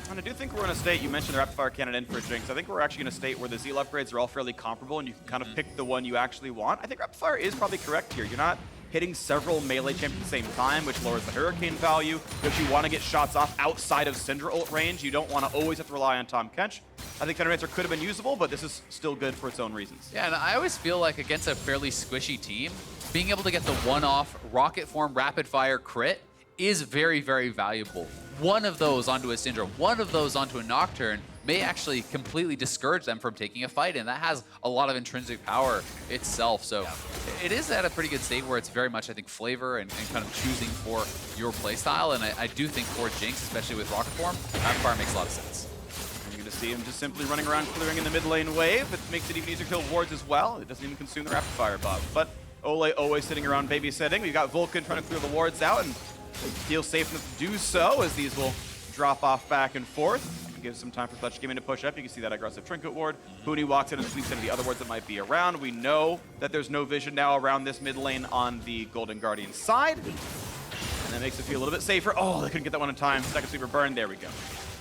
And I do think we're in a state, you mentioned the Rapid Fire Cannon in for Jinx. I think we're actually in a state where the Zeal upgrades are all fairly comparable, and you can kind of pick the one you actually want. I think Rapid Fire is probably correct here. You're not hitting several melee champions at the same time, which lowers the Hurricane value. If you want to get shots off outside of Syndra ult range, you don't want to always have to rely on Tahm Kench. I think Thundermancer could have been usable, but this is still good for its own reasons.
Yeah, and I always feel like against a fairly squishy team, being able to get the one-off Rocket Form Rapid Fire crit is very, very valuable. One of those onto a Syndra, one of those onto a Nocturne may actually completely discourage them from taking a fight, and that has a lot of intrinsic power itself. So it is at a pretty good state where it's very much, I think, flavor and kind of choosing for your playstyle. And I do think for Jinx, especially with Rocket Form, Rapid Fire makes a lot of sense.
You're going to see him just simply running around clearing in the mid lane wave. It makes it even easier to kill wards as well. It doesn't even consume the Rapid Fire buff. But Olleh always sitting around babysitting. We've got Vulcan trying to clear the wards out and feel safe enough to do so, as these will drop off back and forth. Gives some time for Clutch Gaming to push up. You can see that aggressive Trinket ward. Huni walks in and sweeps into the other wards that might be around. We know that there's no vision now around this mid lane on the Golden Guardian side. And that makes it feel a little bit safer. Oh, they couldn't get that one in time. Second sweeper burn. There we go.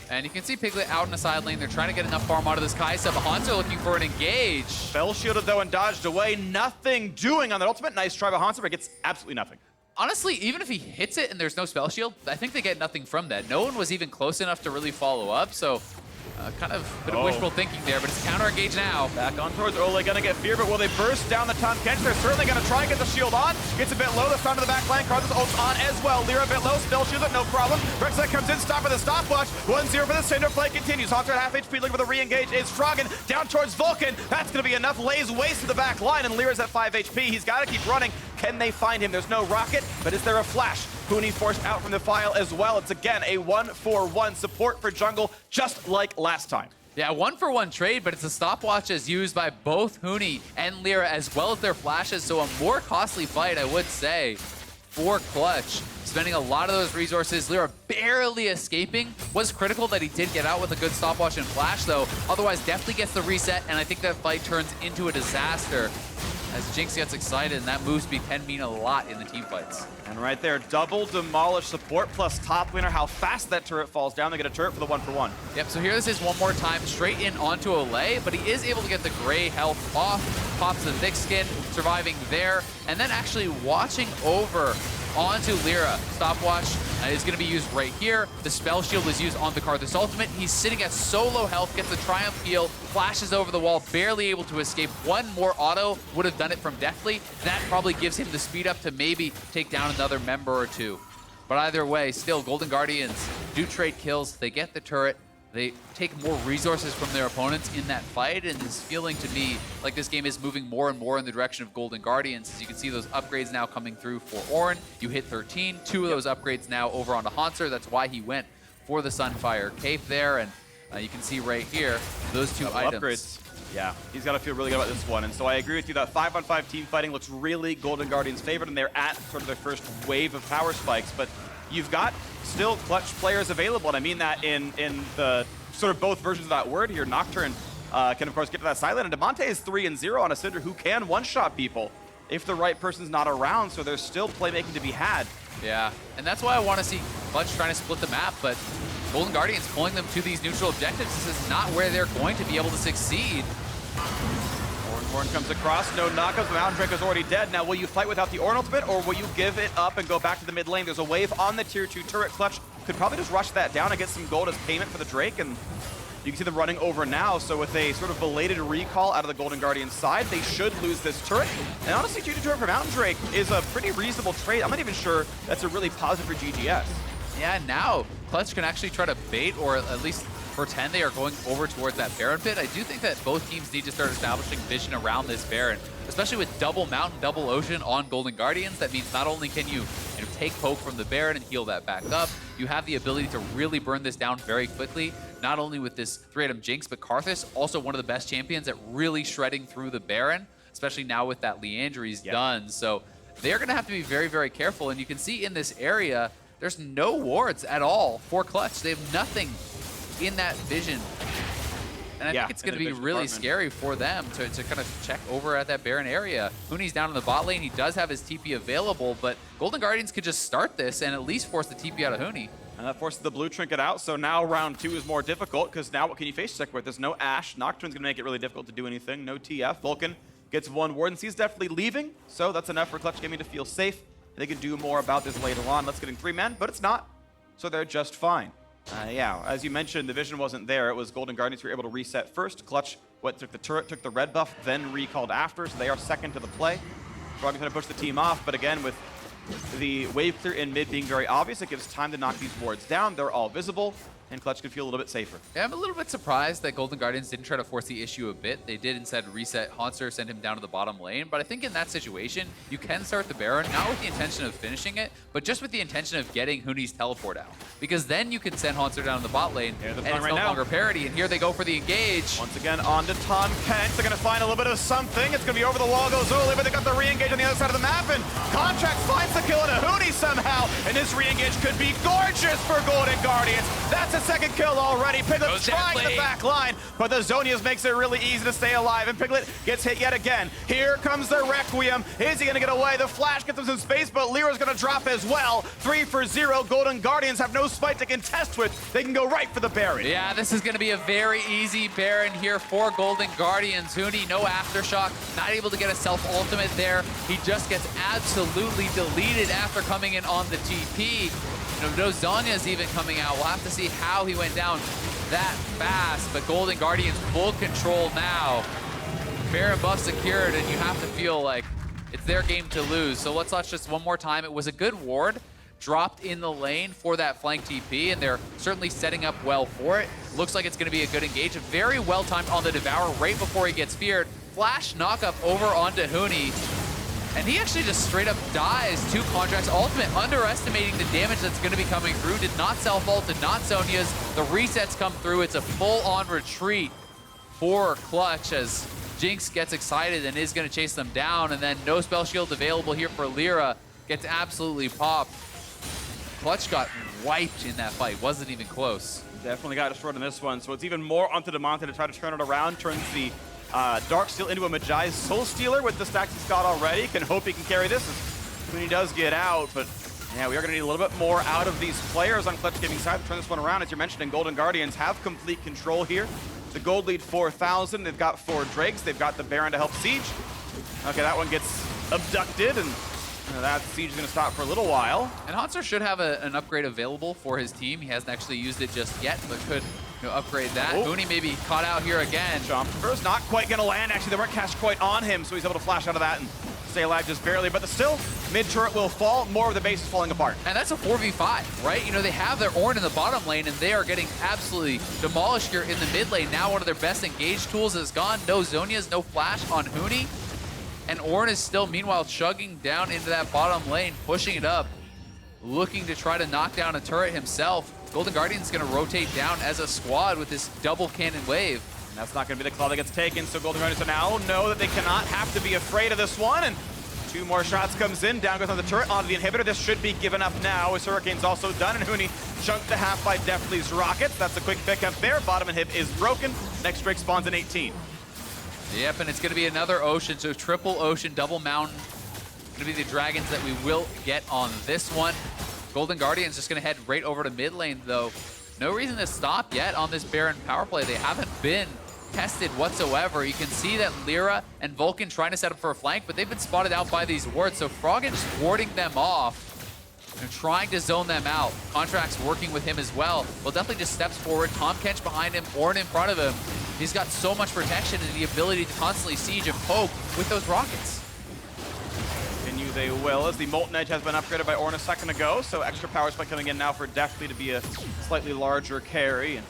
And you can see Piglet out in the side lane. They're trying to get enough farm out of this Kai'Sa. Hauntzer looking for an engage.
Spell shielded though and dodged away. Nothing doing on that ultimate. Nice try by Hauntzer, but gets absolutely nothing.
Honestly, even if he hits it and there's no spell shield, I think they get nothing from that. No one was even close enough to really follow up, so kind of a bit of wishful thinking there, but it's counter engage now.
Back on towards Olleh, gonna get fear, but will they burst down the Tahm Kench? They're certainly gonna try and get the shield on. Gets a bit low, the stun to the back line. Karthus ults on as well. Lira a bit low, spell shield it, no problem. Rek'Sai comes in, stop with a stopwatch. 1-0 for the Syndra, play continues. Hauntzer at half HP, looking for the re-engage is Froggen. Down towards Vulcan, that's gonna be enough. Lays waste to the back line, and Lira's at 5 HP. He's gotta keep running. Can they find him? There's no rocket, but is there a flash? Huni forced out from the file as well. It's again a 1-for-1 support for jungle, just like last time.
Yeah, 1-for-1 trade, but it's a stopwatch as used by both Huni and Lira, as well as their flashes, so a more costly fight, I would say, for Clutch. Spending a lot of those resources. Lira barely escaping. Was critical that he did get out with a good stopwatch and flash, though. Otherwise, Deftly gets the reset, and I think that fight turns into a disaster as Jinx gets excited, and that move speed can mean a lot in the team fights.
And right there, double demolish support plus top laner. How fast that turret falls down. They get a turret for the 1-for-1.
Yep, so here this is one more time, straight in onto Olleh, but he is able to get the gray health off, pops the thick skin, surviving there, and then actually watching over onto Lira. Stopwatch is going to be used right here. The spell shield is used on the Karthus ultimate. He's sitting at so low health, gets the Triumph heal, flashes over the wall, barely able to escape. One more auto would have done it from Deftly. That probably gives him the speed up to maybe take down another member or two. But either way, still, Golden Guardians do trade kills. They get the turret. they take more resources from their opponents in that fight, and it's feeling to me like this game is moving more and more in the direction of Golden Guardians. As you can see those upgrades now coming through for Ornn. You hit 13, 2 of those upgrades now over onto Hauntzer. That's why he went for the Sunfire Cape there, and you can see right here, those 2 items.
Upgrades. Yeah, he's got to feel really good about this one. And so I agree with you that 5-on-5 team fighting looks really Golden Guardians' favorite, and they're at sort of their first wave of power spikes. But you've got still clutch players available, and I mean that in the sort of both versions of that word here. Nocturne can, of course, get to that side lane, and Damonte is 3-0 on a Syndra who can one-shot people if the right person's not around, so there's still playmaking to be had.
Yeah, and that's why I want to see Clutch trying to split the map, but Golden Guardians pulling them to these neutral objectives. This is not where they're going to be able to succeed.
Ornn comes across, no knockups, the Mountain Drake is already dead. Now, will you fight without the Ornn ultimate, or will you give it up and go back to the mid lane? There's a wave on the tier 2 turret. Clutch could probably just rush that down and get some gold as payment for the Drake, and you can see them running over now. So with a sort of belated recall out of the Golden Guardian side, they should lose this turret. And honestly, tier 2 turret for Mountain Drake is a pretty reasonable trade. I'm not even sure that's a really positive for GGS.
Yeah, now Clutch can actually try to bait, or at least pretend they are going over towards that Baron pit. I do think that both teams need to start establishing vision around this Baron, especially with double mountain, double ocean on Golden Guardians. That means not only can you take poke from the Baron and heal that back up, you have the ability to really burn this down very quickly, not only with this 3-item Jinx, but Karthus, also one of the best champions at really shredding through the Baron, especially now with that Liandry's done. So they're going to have to be very, very careful, and you can see in this area, there's no wards at all for Clutch. They have nothing in that vision. And I think it's going to be really scary for them to kind of check over at that Baron area. Huni's down in the bot lane. He does have his TP available, but Golden Guardians could just start this and at least force the TP out of Huni.
And that forces the blue trinket out, so now round 2 is more difficult, because now what can you face check with? There's no Ashe. Nocturne's going to make it really difficult to do anything. No TF. Vulcan gets 1 ward, and he's definitely leaving, so that's enough for Clutch Gaming to feel safe. They can do more about this later on. Let's getting 3 men, but it's not, so they're just fine. Yeah, as you mentioned, the vision wasn't there. It was Golden Guardians who were able to reset first. Clutch took the turret, took the red buff, then recalled after, so they are second to the play. Froggen's going to push the team off, but again, with the wave clear in mid being very obvious, it gives time to knock these wards down. They're all visible, and Clutch can feel a little bit safer.
Yeah, I'm a little bit surprised that Golden Guardians didn't try to force the issue a bit. They did instead reset Hauntzer, send him down to the bottom lane. But I think in that situation, you can start the Baron, not with the intention of finishing it, but just with the intention of getting Huni's teleport out. Because then you can send Hauntzer down to the bot lane, and it's no longer parity. And here they go for the engage.
Once again, on to Tahm Kench. They're going to find a little bit of something. It's going to be over the wall, goes Olleh, but they got the re-engage on the other side of the map, and Contractz finds the kill into Huni somehow, and this re-engage could be gorgeous for Golden Guardians. That's a second kill already. Piglet trying the back line, but the Zonias makes it really easy to stay alive, and Piglet gets hit yet again. Here comes the Requiem. Is he going to get away? The flash gets him some space, but Lira's going to drop as well. 3-for-0. Golden Guardians have no spite to contest with. They can go right for the Baron.
Yeah, this is going to be a very easy Baron here for Golden Guardians. Huni, no aftershock, not able to get a self-ultimate there. He just gets absolutely deleted after coming in on the TP. No Zhonya's even coming out. We'll have to see how he went down that fast, but Golden Guardians full control now. Baron buff secured, and you have to feel like it's their game to lose. So let's watch just one more time. It was a good ward dropped in the lane for that flank TP, and they're certainly setting up well for it. Looks like it's going to be a good engage. Very well timed on the Devour right before he gets feared. Flash knockup over onto Huni. And he actually just straight up dies to Contractz ultimate, underestimating the damage that's going to be coming through. Did not self-ult, did not Sonya's. The resets come through. It's a full-on retreat for Clutch as Jinx gets excited and is going to chase them down. And then no spell shield available here for Lira. Gets absolutely popped. Clutch got wiped in that fight. Wasn't even close.
Definitely got destroyed in this one. So it's even more onto Damonte to try to turn it around. Turns the Darksteel into a Magi Soul Stealer with the stacks he's got already. Can hope he can carry this when he does get out. But yeah, we are going to need a little bit more out of these players on Clutch Gaming side to turn this one around. As you mentioned, Golden Guardians have complete control here. The gold lead 4,000. They've got 4 Drakes. They've got the Baron to help siege. Okay, that one gets abducted, and that siege is going to stop for a little while.
And Hauntzer should have an upgrade available for his team. He hasn't actually used it just yet, but could upgrade that. Huni maybe caught out here again.
Jump first, not quite going to land. Actually, they weren't cast quite on him, so he's able to flash out of that and stay alive just barely, but still, mid-turret will fall, more of the base is falling apart.
And that's a 4v5, right? You know, they have their Ornn in the bottom lane, and they are getting absolutely demolished here in the mid lane. Now one of their best engaged tools is gone. No Zhonya's, no flash on Huni. And Ornn is still, meanwhile, chugging down into that bottom lane, pushing it up, looking to try to knock down a turret himself. Golden Guardian's gonna rotate down as a squad with this double cannon wave.
And that's not going to be the call that gets taken, so Golden Guardians now know that they cannot have to be afraid of this one, and 2 more shots comes in, down goes on the turret, onto the inhibitor. This should be given up now, as Hurricane's also done, and Huni chunked the half by Deftly's rockets. That's a quick pickup there. Bottom inhib is broken. Next Drake spawns in 18.
Yep, and it's gonna be another ocean, so triple ocean, double mountain. Gonna be the dragons that we will get on this one. Golden Guardians just gonna head right over to mid lane, though. No reason to stop yet on this Baron power play. They haven't been tested whatsoever. You can see that Lira and Vulcan trying to set up for a flank, but they've been spotted out by these wards, so Froggen just warding them off and trying to zone them out. Contractz working with him as well. Well, definitely just steps forward. Tahm Kench behind him, Ornn in front of him. He's got so much protection and the ability to constantly siege and poke with those rockets.
Continue they will, as the Molten Edge has been upgraded by Ornn a second ago, so extra power spike coming in now for Deftly to be a slightly larger carry. And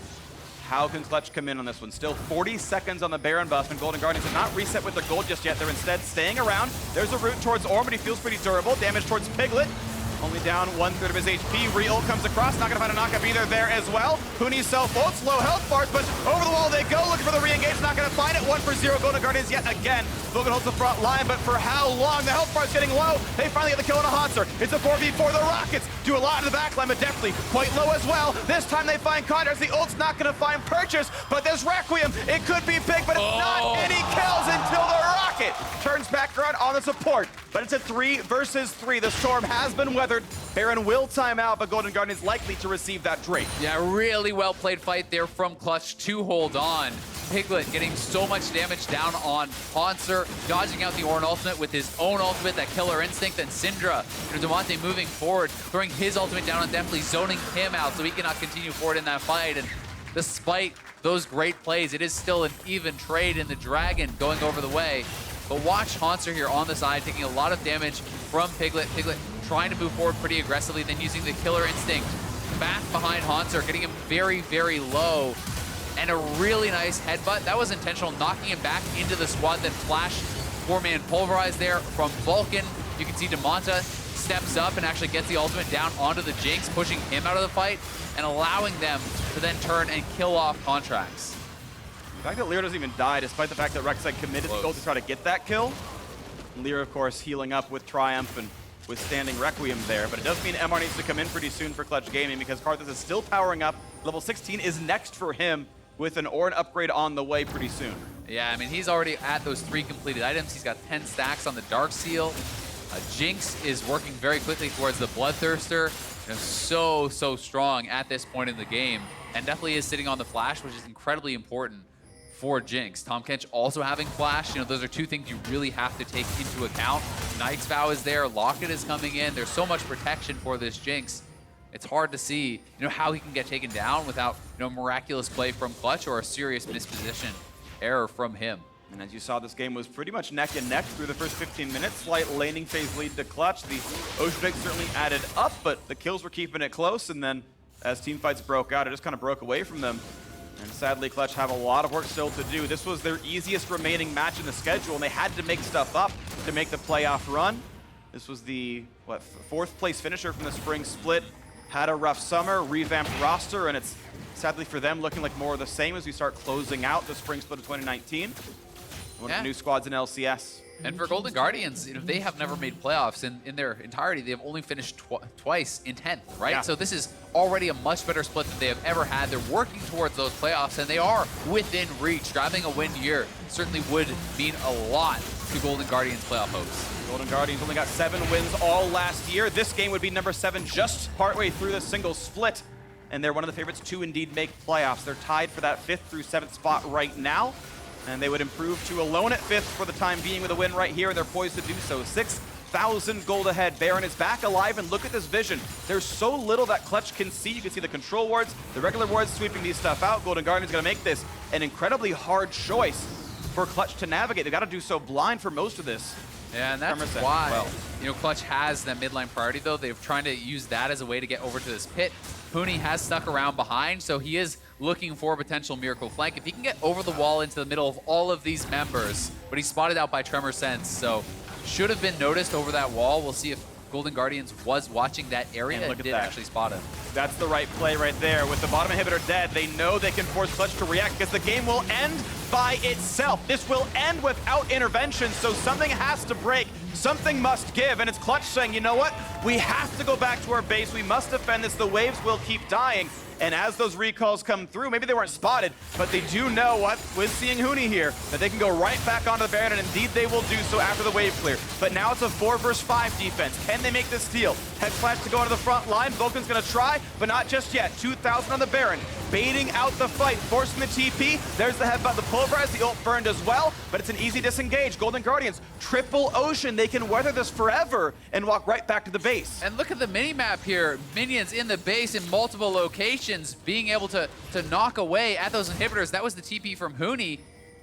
how can Clutch come in on this one? Still 40 seconds on the Baron buff, and Golden Guardians have not reset with their gold just yet. They're instead staying around. There's a route towards Ornn, but he feels pretty durable. Damage towards Piglet. Only down 1/3 of his HP. Re-ult comes across, not gonna find a knockup either there as well. Huni self-ults, low health bars, but over the wall they go, looking for the re-engage, not gonna find it. 1-for-0 Golden Guardians yet again. Vulcan holds the front line, but for how long? The health bar's getting low. They finally get the kill on a Hauntzer. It's a 4v4. The Rockets do a lot in the backline, but definitely quite low as well. This time they find Contractz. The ult's not gonna find purchase, but this Requiem, it could be big, but it's not any kills until the Rocket turns back around on the support. But it's a 3 versus 3. The storm has been weathered. Baron will time out, but Golden Guardian is likely to receive that Drake.
Yeah, really well played fight there from Clutch to hold on. Piglet getting so much damage down on Hauntzer, dodging out the Ornn ultimate with his own ultimate, that killer instinct, and Syndra, Damonte moving forward, throwing his ultimate down on Deftly, zoning him out so he cannot continue forward in that fight. And despite those great plays, it is still an even trade in the Dragon going over the way. But watch Hauntzer here on the side, taking a lot of damage from Piglet. Piglet trying to move forward pretty aggressively, then using the killer instinct back behind Hauntzer, getting him very, very low. And a really nice headbutt. That was intentional, knocking him back into the squad, then flash 4-man pulverize there from Vulcan. You can see Damonte steps up and actually gets the ultimate down onto the Jinx, pushing him out of the fight and allowing them to then turn and kill off Contractz.
The fact that Lira doesn't even die, despite the fact that Rek'Sai committed the goal to try to get that kill. Lira, of course, healing up with Triumph and withstanding Requiem there, but it does mean MR needs to come in pretty soon for Clutch Gaming, because Karthus is still powering up. Level 16 is next for him, with an Ornn upgrade on the way pretty soon.
Yeah, I mean, he's already at those 3 completed items. He's got 10 stacks on the Dark Seal. Jinx is working very quickly towards the Bloodthirster. You know, so strong at this point in the game, and definitely is sitting on the Flash, which is incredibly important for Jinx. Tahm Kench also having Flash. You know, those are 2 things you really have to take into account. Knight's Vow is there, Locket is coming in. There's so much protection for this Jinx. It's hard to see, you know, how he can get taken down without, you know, miraculous play from Clutch or a serious misposition error from him.
And as you saw, this game was pretty much neck and neck through the first 15 minutes. Slight laning phase lead to Clutch. The Ocean Drake certainly added up, but the kills were keeping it close. And then as team fights broke out, it just kind of broke away from them. And sadly, Clutch have a lot of work still to do. This was their easiest remaining match in the schedule, and they had to make stuff up to make the playoff run. This was the, 4th place finisher from the Spring Split. Had a rough summer, revamped roster, and it's sadly for them looking like more of the same as we start closing out the Spring Split of 2019. One of the new squads in LCS.
And for Golden Guardians, you know, they have never made playoffs in their entirety. They've only finished twice in 10th, right? Yeah. So this is already a much better split than they have ever had. They're working towards those playoffs, and they are within reach. Grabbing a win here certainly would mean a lot to Golden Guardians playoff hopes.
Golden Guardians only got 7 wins all last year. This game would be number 7 just partway through the single split. And they're one of the favorites to indeed make playoffs. They're tied for that 5th through 7th spot right now. And they would improve to alone at 5th for the time being with a win right here, and they're poised to do so. 6,000 gold ahead. Baron is back alive, and look at this vision. There's so little that Clutch can see. You can see the control wards, the regular wards sweeping these stuff out. Golden Guardian's gonna make this an incredibly hard choice for Clutch to navigate. They've got to do so blind for most of this.
Yeah, and that's
Skirmishes
why,
well.
you know, Clutch has that midline priority, though. They're trying to use that as a way to get over to this pit. Huni has stuck around behind, so he is looking for a potential miracle flank. If he can get over the wall into the middle of all of these members, but he's spotted out by Tremor Sense, so should have been noticed over that wall. We'll see if Golden Guardians was watching that area and did actually spot him.
That's the right play right there. With the bottom inhibitor dead, they know they can force Clutch to react because the game will end by itself. This will end without intervention, so something has to break. Something must give, and it's Clutch saying, you know what? We have to go back to our base. We must defend this. The waves will keep dying. And as those recalls come through, maybe they weren't spotted, but they do know what, with seeing Huni here, that they can go right back onto the Baron, and indeed they will do so after the wave clear. But now it's a 4 versus 5 defense. Can they make this steal? Head Flash to go onto the front line. Vulcan's gonna try, but not just yet. 2,000 on the Baron, baiting out the fight, forcing the TP. There's the headbutt, the pulverize, the ult burned as well, but it's an easy disengage. Golden Guardians, triple ocean. They can weather this forever and walk right back to the base.
And look at the mini-map here. Minions in the base in multiple locations, being able to knock away at those inhibitors. That was the TP from Huni.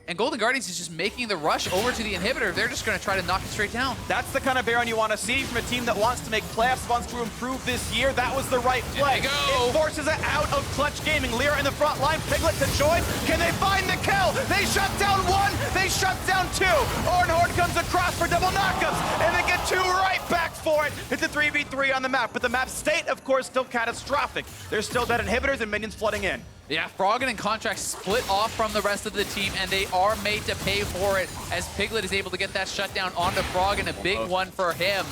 And Golden Guardians is just making the rush over to the inhibitor. They're just going to try to knock it straight down.
That's the kind of Baron you want to see from a team that wants to make playoffs, wants to improve this year. That was the right play.
There they go.
It forces it out of Clutch Gaming. Lira in the front line, Piglet to join. Can they find the kill? They shut down one, they shut down two. Ornn comes across for double knockups, and they get two right back for it. It's a 3v3 on the map, but the map state, of course, still catastrophic. There's still dead inhibitors and minions flooding in.
Yeah, Froggen and Contractz split off from the rest of the team, and they are made to pay for it as Piglet is able to get that shutdown onto Froggen, a big one for him.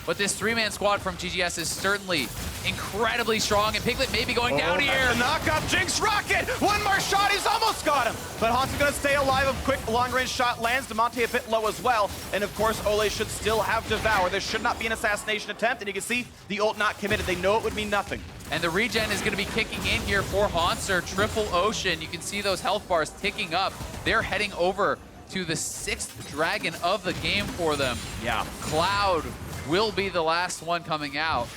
But this 3-man squad from GGS is certainly incredibly strong, and Piglet may be going down here.
The knock-up, Jinx rocket! One more shot, he's almost got him! But Hauntzer's gonna stay alive. A quick long-range shot lands. Damonte a bit low as well. And of course, Olleh should still have Devour. There should not be an assassination attempt, and you can see the ult not committed. They know it would mean nothing.
And the regen is going to be kicking in here for Hauntzer. Triple Ocean. You can see those health bars ticking up. They're heading over to the 6th dragon of the game for them.
Yeah.
Cloud will be the last one coming out.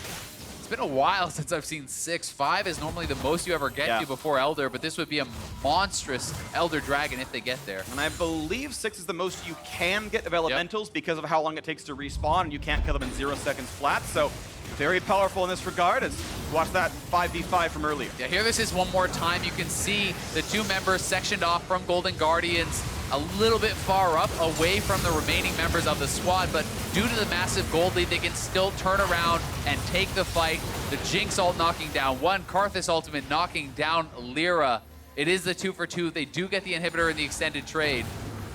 It's been a while since I've seen 6. 5 is normally the most you ever get to before Elder, but this would be a monstrous Elder Dragon if they get there.
And I believe 6 is the most you can get of elementals because of how long it takes to respawn, and you can't kill them in 0 seconds flat. So very powerful in this regard. As watch that 5v5 from earlier.
Yeah, here this is one more time. You can see the 2 members sectioned off from Golden Guardians, a little bit far up away from the remaining members of the squad, but due to the massive gold lead, they can still turn around and take the fight. The Jinx ult knocking down one, Karthus ultimate knocking down Lira. It is the 2 for 2. They do get the inhibitor in the extended trade.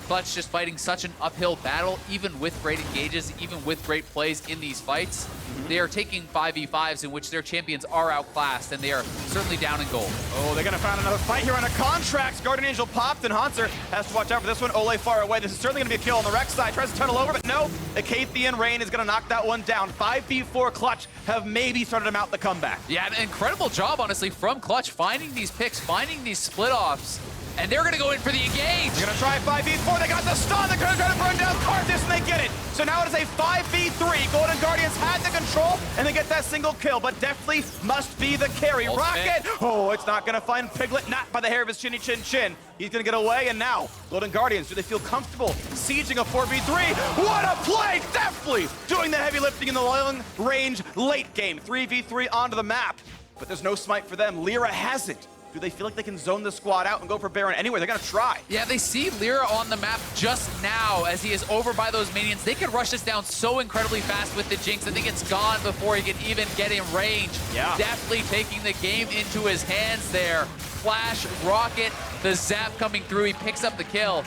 Clutch just fighting such an uphill battle, even with great engages, even with great plays in these fights. They are taking 5v5s in which their champions are outclassed, and they are certainly down in gold.
Oh, they're gonna find another fight here on a Contractz. Guardian Angel popped, and Hauntzer has to watch out for this one. Olleh far away. This is certainly gonna be a kill on the Rek'Sai. Tries to tunnel over, but no. The Cathian Rain is gonna knock that one down. 5v4 Clutch have maybe started him out the comeback.
Yeah, an incredible job, honestly, from Clutch, finding these picks, finding these split-offs. And they're going to go in for the engage.
They're going to try 5v4. They got the stun. They're going to try to burn down Karthus, and they get it. So now it is a 5v3. Golden Guardians had the control, and they get that single kill. But Deftly must be the carry. Rocket! Oh, it's not going to find Piglet. Not by the hair of his chinny chin chin. He's going to get away, and now Golden Guardians, do they feel comfortable sieging a 4v3? What a play! Deftly doing the heavy lifting in the long range late game. 3v3 onto the map. But there's no smite for them. Lira has it. Do they feel like they can zone the squad out and go for Baron anywhere? They're going to try.
Yeah, they see Lira on the map just now as he is over by those minions. They could rush this down so incredibly fast with the Jinx. I think it's gone before he can even get in range.
Yeah.
Definitely taking the game into his hands there. Flash, rocket, the zap coming through. He picks up the kill.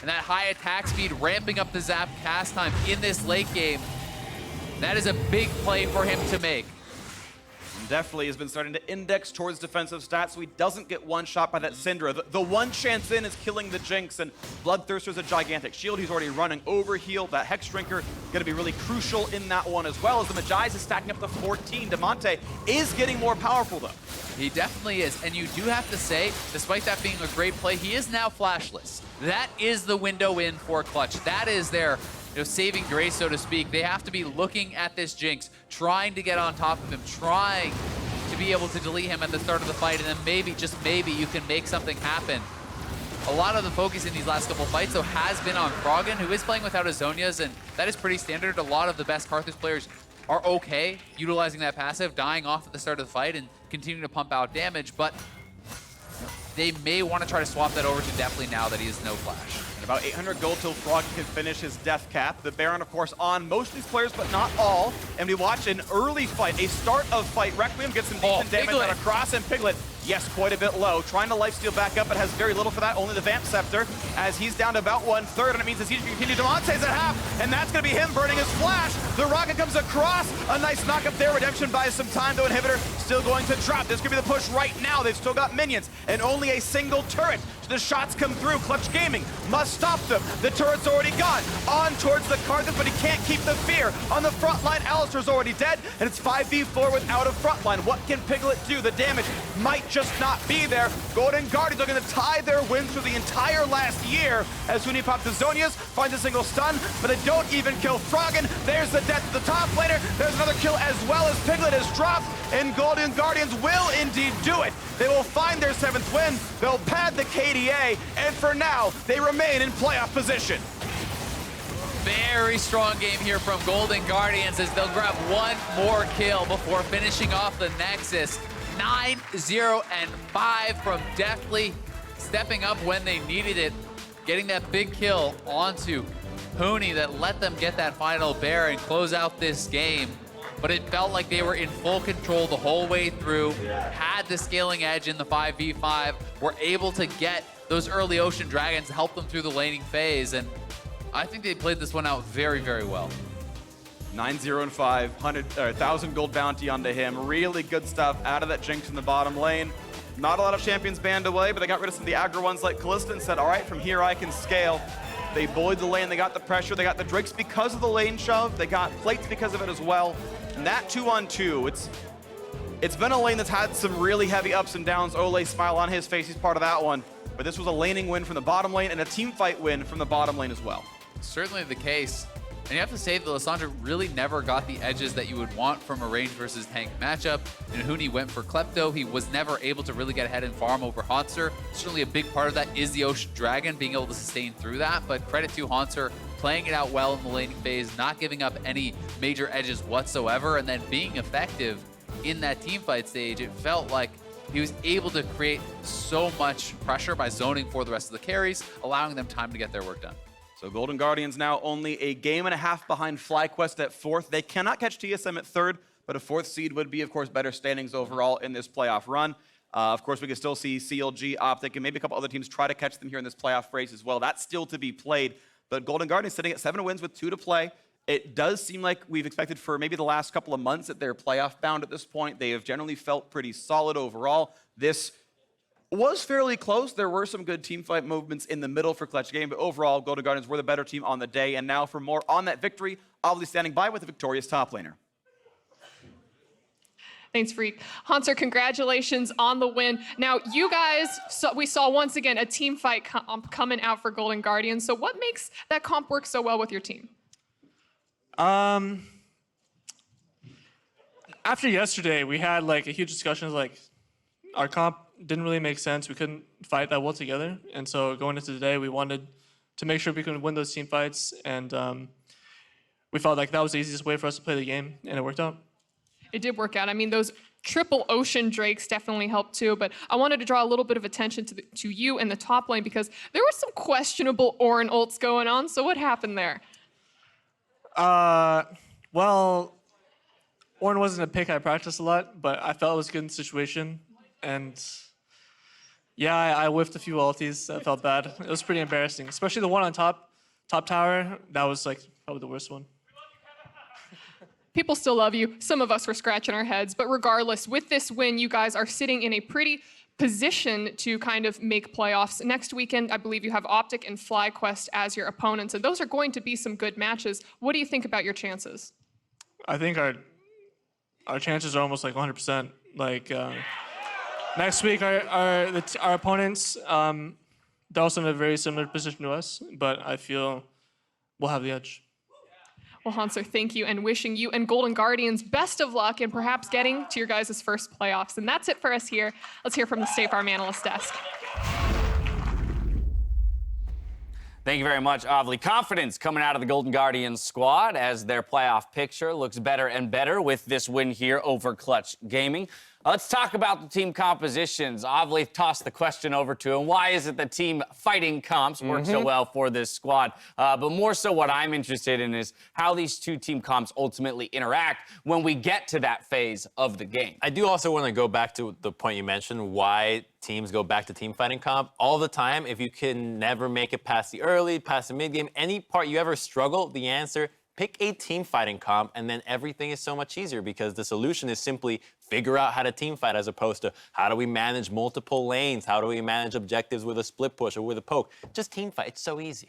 And that high attack speed ramping up the zap cast time in this late game. That is a big play for him to make.
Deftly has been starting to index towards defensive stats, so he doesn't get one shot by that Syndra. The one chance in is killing the Jinx, and Bloodthirster's a gigantic shield. He's already running overheal. That Hex Drinker going to be really crucial in that one, as well as the Magi's is stacking up to 14. Damonte is getting more powerful, though.
He definitely is, and you do have to say, despite that being a great play, he is now flashless. That is the window in for Clutch. That is their saving grace, so to speak. They have to be looking at this Jinx, trying to get on top of him, trying to be able to delete him at the start of the fight, and then maybe, just maybe, you can make something happen. a lot of the focus in these last couple fights, though, has been on Froggen, who is playing without his Zhonya's, and that is pretty standard. A lot of the best Karthus players are okay utilizing that passive, dying off at the start of the fight and continuing to pump out damage, but they may want to try to swap that over to Deftly now that he has no flash.
And about 800 gold till Froggen can finish his death cap. The Baron, of course, on most of these players, but not all. And we watch an early fight, a start of fight. Requiem gets some decent damage on a cross, and Piglet, yes, quite a bit low. Trying to lifesteal back up, but has very little for that. Only the Vamp Scepter, as he's down to about 1/3, and it means that he can continue. Damonte's at half, and that's going to be him burning his flash. The rocket comes across. A nice knock up there. Redemption buys some time, though. Inhibitor still going to drop. This could be the push right now. They've still got minions, and only a single turret. So the shots come through. Clutch Gaming must stop them. The turret's already gone. On towards the Karthus, but he can't keep the fear. On the front line, Alistar's already dead, and it's 5v4 without a front line. What can Piglet do? The damage might just not be there. Golden Guardians are going to tie their wins through the entire last year as Huni pops the Zhonya's, finds a single stun, but they don't even kill Froggen. There's the death of the top laner. There's another kill as well as Piglet is dropped, and Golden Guardians will indeed do it. They will find their 7th win. They'll pad the KDA, and for now, they remain in playoff position.
Very strong game here from Golden Guardians as they'll grab one more kill before finishing off the Nexus. 9-0-5 from Deftly, stepping up when they needed it, getting that big kill onto Huni that let them get that final bear and close out this game. But it felt like they were in full control the whole way through, had the scaling edge in the 5v5, were able to get those early Ocean Dragons to help them through the laning phase, and I think they played this one out very, very well.
9-0-5, 1,000 gold bounty onto him. Really good stuff out of that Jinx in the bottom lane. Not a lot of champions banned away, but they got rid of some of the aggro ones like Callista and said, all right, from here I can scale. They bullied the lane, they got the pressure, they got the Drakes because of the lane shove, they got plates because of it as well. And that 2-on-2, it's been a lane that's had some really heavy ups and downs. Olleh, smile on his face, he's part of that one. But this was a laning win from the bottom lane and a team fight win from the bottom lane as well.
Certainly the case. And you have to say that Lissandra really never got the edges that you would want from a range versus tank matchup. And Huni went for Klepto. He was never able to really get ahead and farm over Hauntzer. Certainly a big part of that is the Ocean Dragon being able to sustain through that. But credit to Hauntzer playing it out well in the laning phase, not giving up any major edges whatsoever, and then being effective in that team fight stage. It felt like he was able to create so much pressure by zoning for the rest of the carries, allowing them time to get their work done.
So Golden Guardians now only a game and a half behind FlyQuest at 4th. They cannot catch TSM at 3rd, but a 4th seed would be, of course, better standings overall in this playoff run. Of course, we can still see CLG, Optic, and maybe a couple other teams try to catch them here in this playoff race as well. That's still to be played. But Golden Guardians sitting at 7 wins with 2 to play. It does seem like we've expected for maybe the last couple of months that they're playoff bound at this point. They have generally felt pretty solid overall. This was fairly close. There were some good team fight movements in the middle for Clutch Game, but overall, Golden Guardians were the better team on the day. And now for more on that victory, obviously standing by with the victorious top laner.
Thanks, Freak. Hauntzer, congratulations on the win. Now, you guys, we saw once again a team fight coming out for Golden Guardians. So what makes that comp work so well with your team?
After yesterday, we had like a huge discussion, like our comp didn't really make sense. We couldn't fight that well together. And so going into today, we wanted to make sure we could win those team fights. And we felt like that was the easiest way for us to play the game, and it worked out.
It did work out. I mean, those triple Ocean Drakes definitely helped too, but I wanted to draw a little bit of attention to you in the top lane because there were some questionable Ornn ults going on. So what happened there?
Well, Ornn wasn't a pick I practiced a lot, but I felt it was good in the situation. And yeah, I whiffed a few ultis. That felt bad. It was pretty embarrassing, especially the one on top tower. That was like probably the worst one.
People still love you. Some of us were scratching our heads, but regardless, with this win, you guys are sitting in a pretty position to kind of make playoffs. Next weekend, I believe you have Optic and FlyQuest as your opponents, and those are going to be some good matches. What do you think about your chances?
I think our chances are almost like 100%. Like next week, our opponents, they're also in a very similar position to us, but I feel we'll have the edge.
Well, Hauntzer, thank you, and wishing you and Golden Guardians best of luck in perhaps getting to your guys' first playoffs. And that's it for us here. Let's hear from the State Farm Analyst Desk.
Thank you very much, Olleh. Confidence coming out of the Golden Guardians squad as their playoff picture looks better and better with this win here over Clutch Gaming. Let's talk about the team compositions. Olleh tossed the question over to him. Why is it the team fighting comps work so well for this squad? But more so what I'm interested in is how these two team comps ultimately interact when we get to that phase of the game.
I do also want to go back to the point you mentioned, why teams go back to team fighting comp. All the time, if you can never make it past the early, past the mid game, any part you ever struggle, the answer, pick a team fighting comp, and then everything is so much easier because the solution is simply figure out how to team fight as opposed to how do we manage multiple lanes? How do we manage objectives with a split push or with a poke? Just team fight. It's so easy.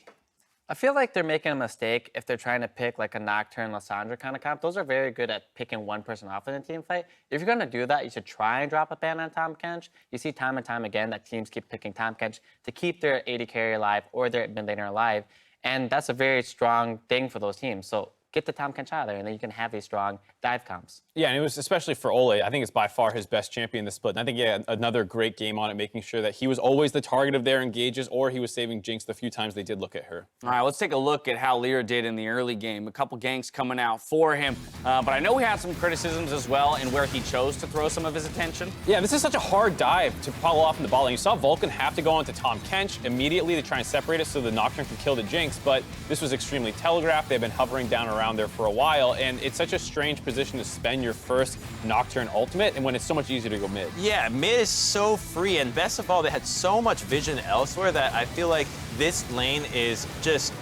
I feel like they're making a mistake if they're trying to pick like a Nocturne, Lissandra kind of comp. Those are very good at picking one person off in a team fight. If you're going to do that, you should try and drop a ban on Tahm Kench. You see time and time again that teams keep picking Tahm Kench to keep their AD carry alive or their mid laner alive. And that's a very strong thing for those teams. So get the Tahm Kench out of there, and then you can have these strong dive comps.
Yeah, and it was especially for Olleh. I think it's by far his best champion in the split. And I think he had another great game on it, making sure that he was always the target of their engages, or he was saving Jinx the few times they did look at her.
All right, let's take a look at how Lira did in the early game. A couple ganks coming out for him, but I know we had some criticisms as well in where he chose to throw some of his attention.
Yeah, this is such a hard dive to follow off in the ball lane. You saw Vulcan have to go onto Tahm Kench immediately to try and separate it so the Nocturne could kill the Jinx, but this was extremely telegraphed. They've been hovering down around there for a while, and it's such a strange position to spend your first Nocturne ultimate, and when it's so much easier to go mid.
Yeah, mid is so free, and best of all, they had so much vision elsewhere that I feel like this lane is just,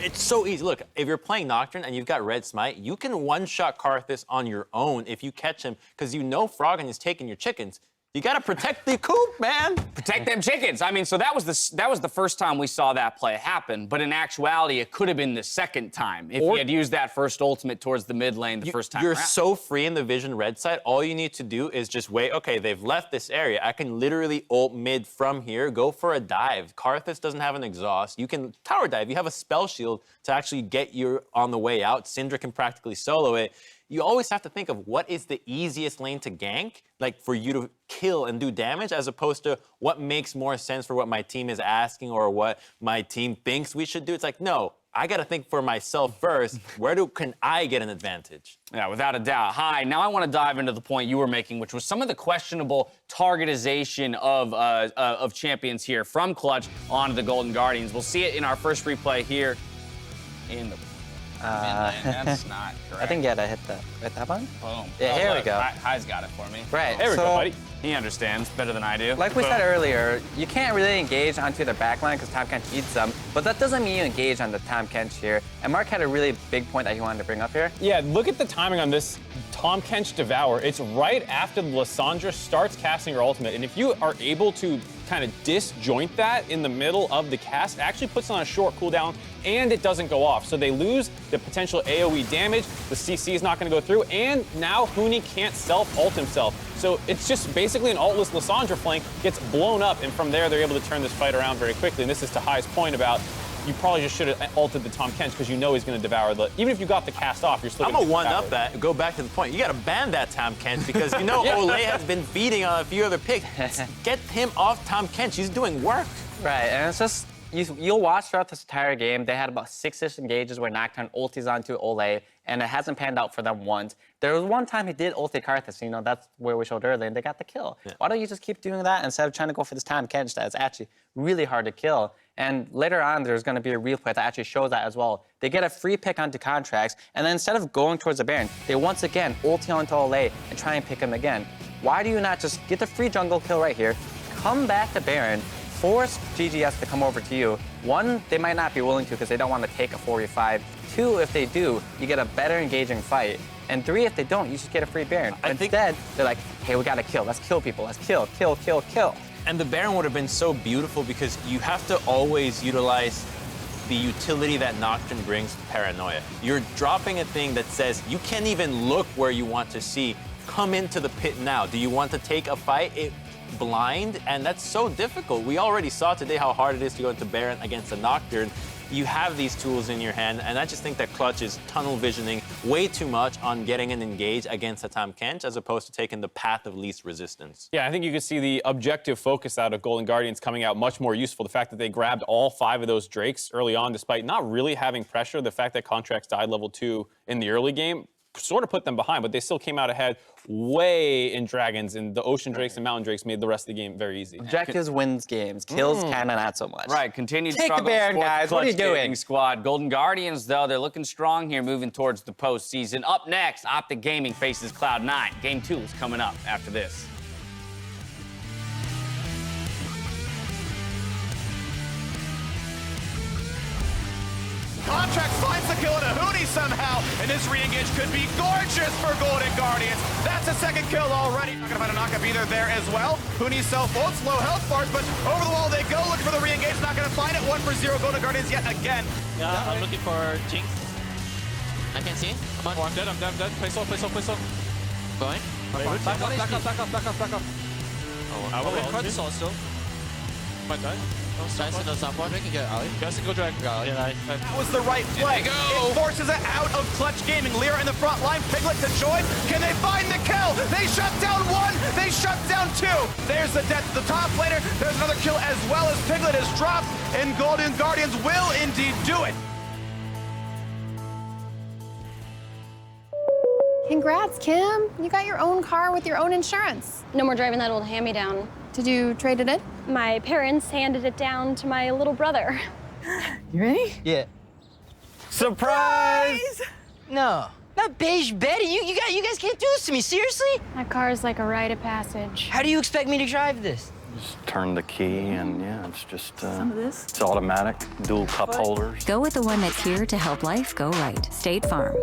it's so easy. Look, if you're playing Nocturne and you've got Red Smite, you can one-shot Karthus on your own if you catch him, because you know Froggen is taking your chickens. You gotta protect the coop, man.
Protect them chickens. I mean, so that was the first time we saw that play happen. But in actuality, it could have been the second time if he had used that first ultimate towards the mid lane the first time.
You're
around.
so free in the vision red side. All you need to do is just wait. Okay, they've left this area. I can literally ult mid from here. Go for a dive. Karthus doesn't have an exhaust. You can tower dive. You have a spell shield to actually get you on the way out. Syndra can practically solo it. You always have to think of what is the easiest lane to gank, like for you to kill and do damage, as opposed to what makes more sense for what my team is asking or what my team thinks we should do. It's like, no, I got to think for myself first. Can I get an advantage?
Yeah, without a doubt. Hi, now I want to dive into the point you were making, which was some of the questionable targetization of champions here from Clutch onto the Golden Guardians. We'll see it in our first replay here in the that's not correct.
I think you had to hit that one.
Boom.
Yeah, here we go.
High's got it for me.
Right.
There we go, buddy.
He understands better than I do.
Like we said earlier, you can't really engage onto their backline because Tahm Kench eats them, but that doesn't mean you engage on the Tahm Kench here. And Mark had a really big point that he wanted to bring up here.
Yeah, look at the timing on this Tahm Kench Devour. It's right after Lissandra starts casting her ultimate, and if you are able to kind of disjoint that in the middle of the cast, it actually puts on a short cooldown, and it doesn't go off. So they lose the potential AoE damage, the CC is not going to go through, and now Huni can't self-ult himself. So it's just basically an ultless Lissandra flank gets blown up, and from there they're able to turn this fight around very quickly. And this is to High's point about you probably just should have ulted the Tahm Kench because you know he's going to devour the. Even if you got the cast off, you're still.
I'm gonna one up that. Go back to the point. You got to ban that Tahm Kench because you know Olleh has been feeding on a few other picks. Get him off Tahm Kench. He's doing work.
Right, and it's just you'll watch throughout this entire game. They had about 6-ish engages where Nocturne ultis onto Olleh, and it hasn't panned out for them once. There was one time he did ulti Karthus, you know, that's where we showed earlier, and they got the kill. Yeah. Why don't you just keep doing that instead of trying to go for this Tahm Kench that's actually really hard to kill? And later on, there's going to be a replay that actually shows that as well. They get a free pick onto Contractz, and then instead of going towards the Baron, they once again ulti onto Olleh and try and pick him again. Why do you not just get the free jungle kill right here, come back to Baron, force GGS to come over to you? One, they might not be willing to because they don't want to take a 4v5. Two, if they do, you get a better engaging fight. And three, if they don't, you just get a free Baron. Instead, they're like, hey, we got to kill. Let's kill people. Let's kill, kill, kill, kill.
And the Baron would have been so beautiful because you have to always utilize the utility that Nocturne brings to Paranoia. You're dropping a thing that says you can't even look where you want to see. Come into the pit now. Do you want to take a fight blind? And that's so difficult. We already saw today how hard it is to go into Baron against a Nocturne. you have these tools in your hand, and I just think that Clutch is tunnel visioning way too much on getting an engage against a Tahm Kench as opposed to taking the path of least resistance.
Yeah, I think you could see the objective focus out of Golden Guardians coming out much more useful. The fact that they grabbed all 5 of those Drakes early on, despite not really having pressure, the fact that Contractz died level 2 in the early game sort of put them behind, but they still came out ahead way in Dragons, and the Ocean Drakes and Mountain Drakes made the rest of the game very easy.
Objectives wins games. Kills kinda not so much.
Right, continued
Take the
struggles
Baron,
for the
guys. What are you
Clutch Gaming
doing?
Squad. Golden Guardians, though, they're looking strong here, moving towards the postseason. Up next, Optic Gaming faces Cloud9. Game 2 is coming up after this.
Contractz finds the kill on a Huni somehow, and this re-engage could be gorgeous for Golden Guardians. That's a second kill already. Not gonna find a knock-up either there as well. Huni's self-ults, low health bars, but over the wall they go, looking for the re-engage, not gonna find it. 1 for 0, Golden Guardians yet again.
Yeah, I'm looking for Jinx. I can see. Come on.
Oh, I'm dead, I'm dead, I'm dead. Place off, place off, place off.
Going.
Back up.
I will ult
Karthus also. Might die.
Nice to know support. We can get Ali.
Guys, go drag.
Yeah, nice.
That was the right play. It forces it out of Clutch Gaming. Lira in the front line, Piglet to join. Can they find the kill? They shut down 1, they shut down 2. There's the death of the top laner. There's another kill as well as Piglet is dropped, and Golden Guardians will indeed do it.
Congrats, Kim. You got your own car with your own insurance.
No more driving that old hand-me-down.
Did you trade it in?
My parents handed it down to my little brother.
You ready?
Yeah. Surprise! No, not beige Betty. You guys can't do this to me. Seriously?
That car is like a rite of passage.
How do you expect me to drive this?
Just turn the key and yeah, it's just
Some of this.
it's automatic, dual cup holders.
Go with the one that's here to help life go right. State Farm.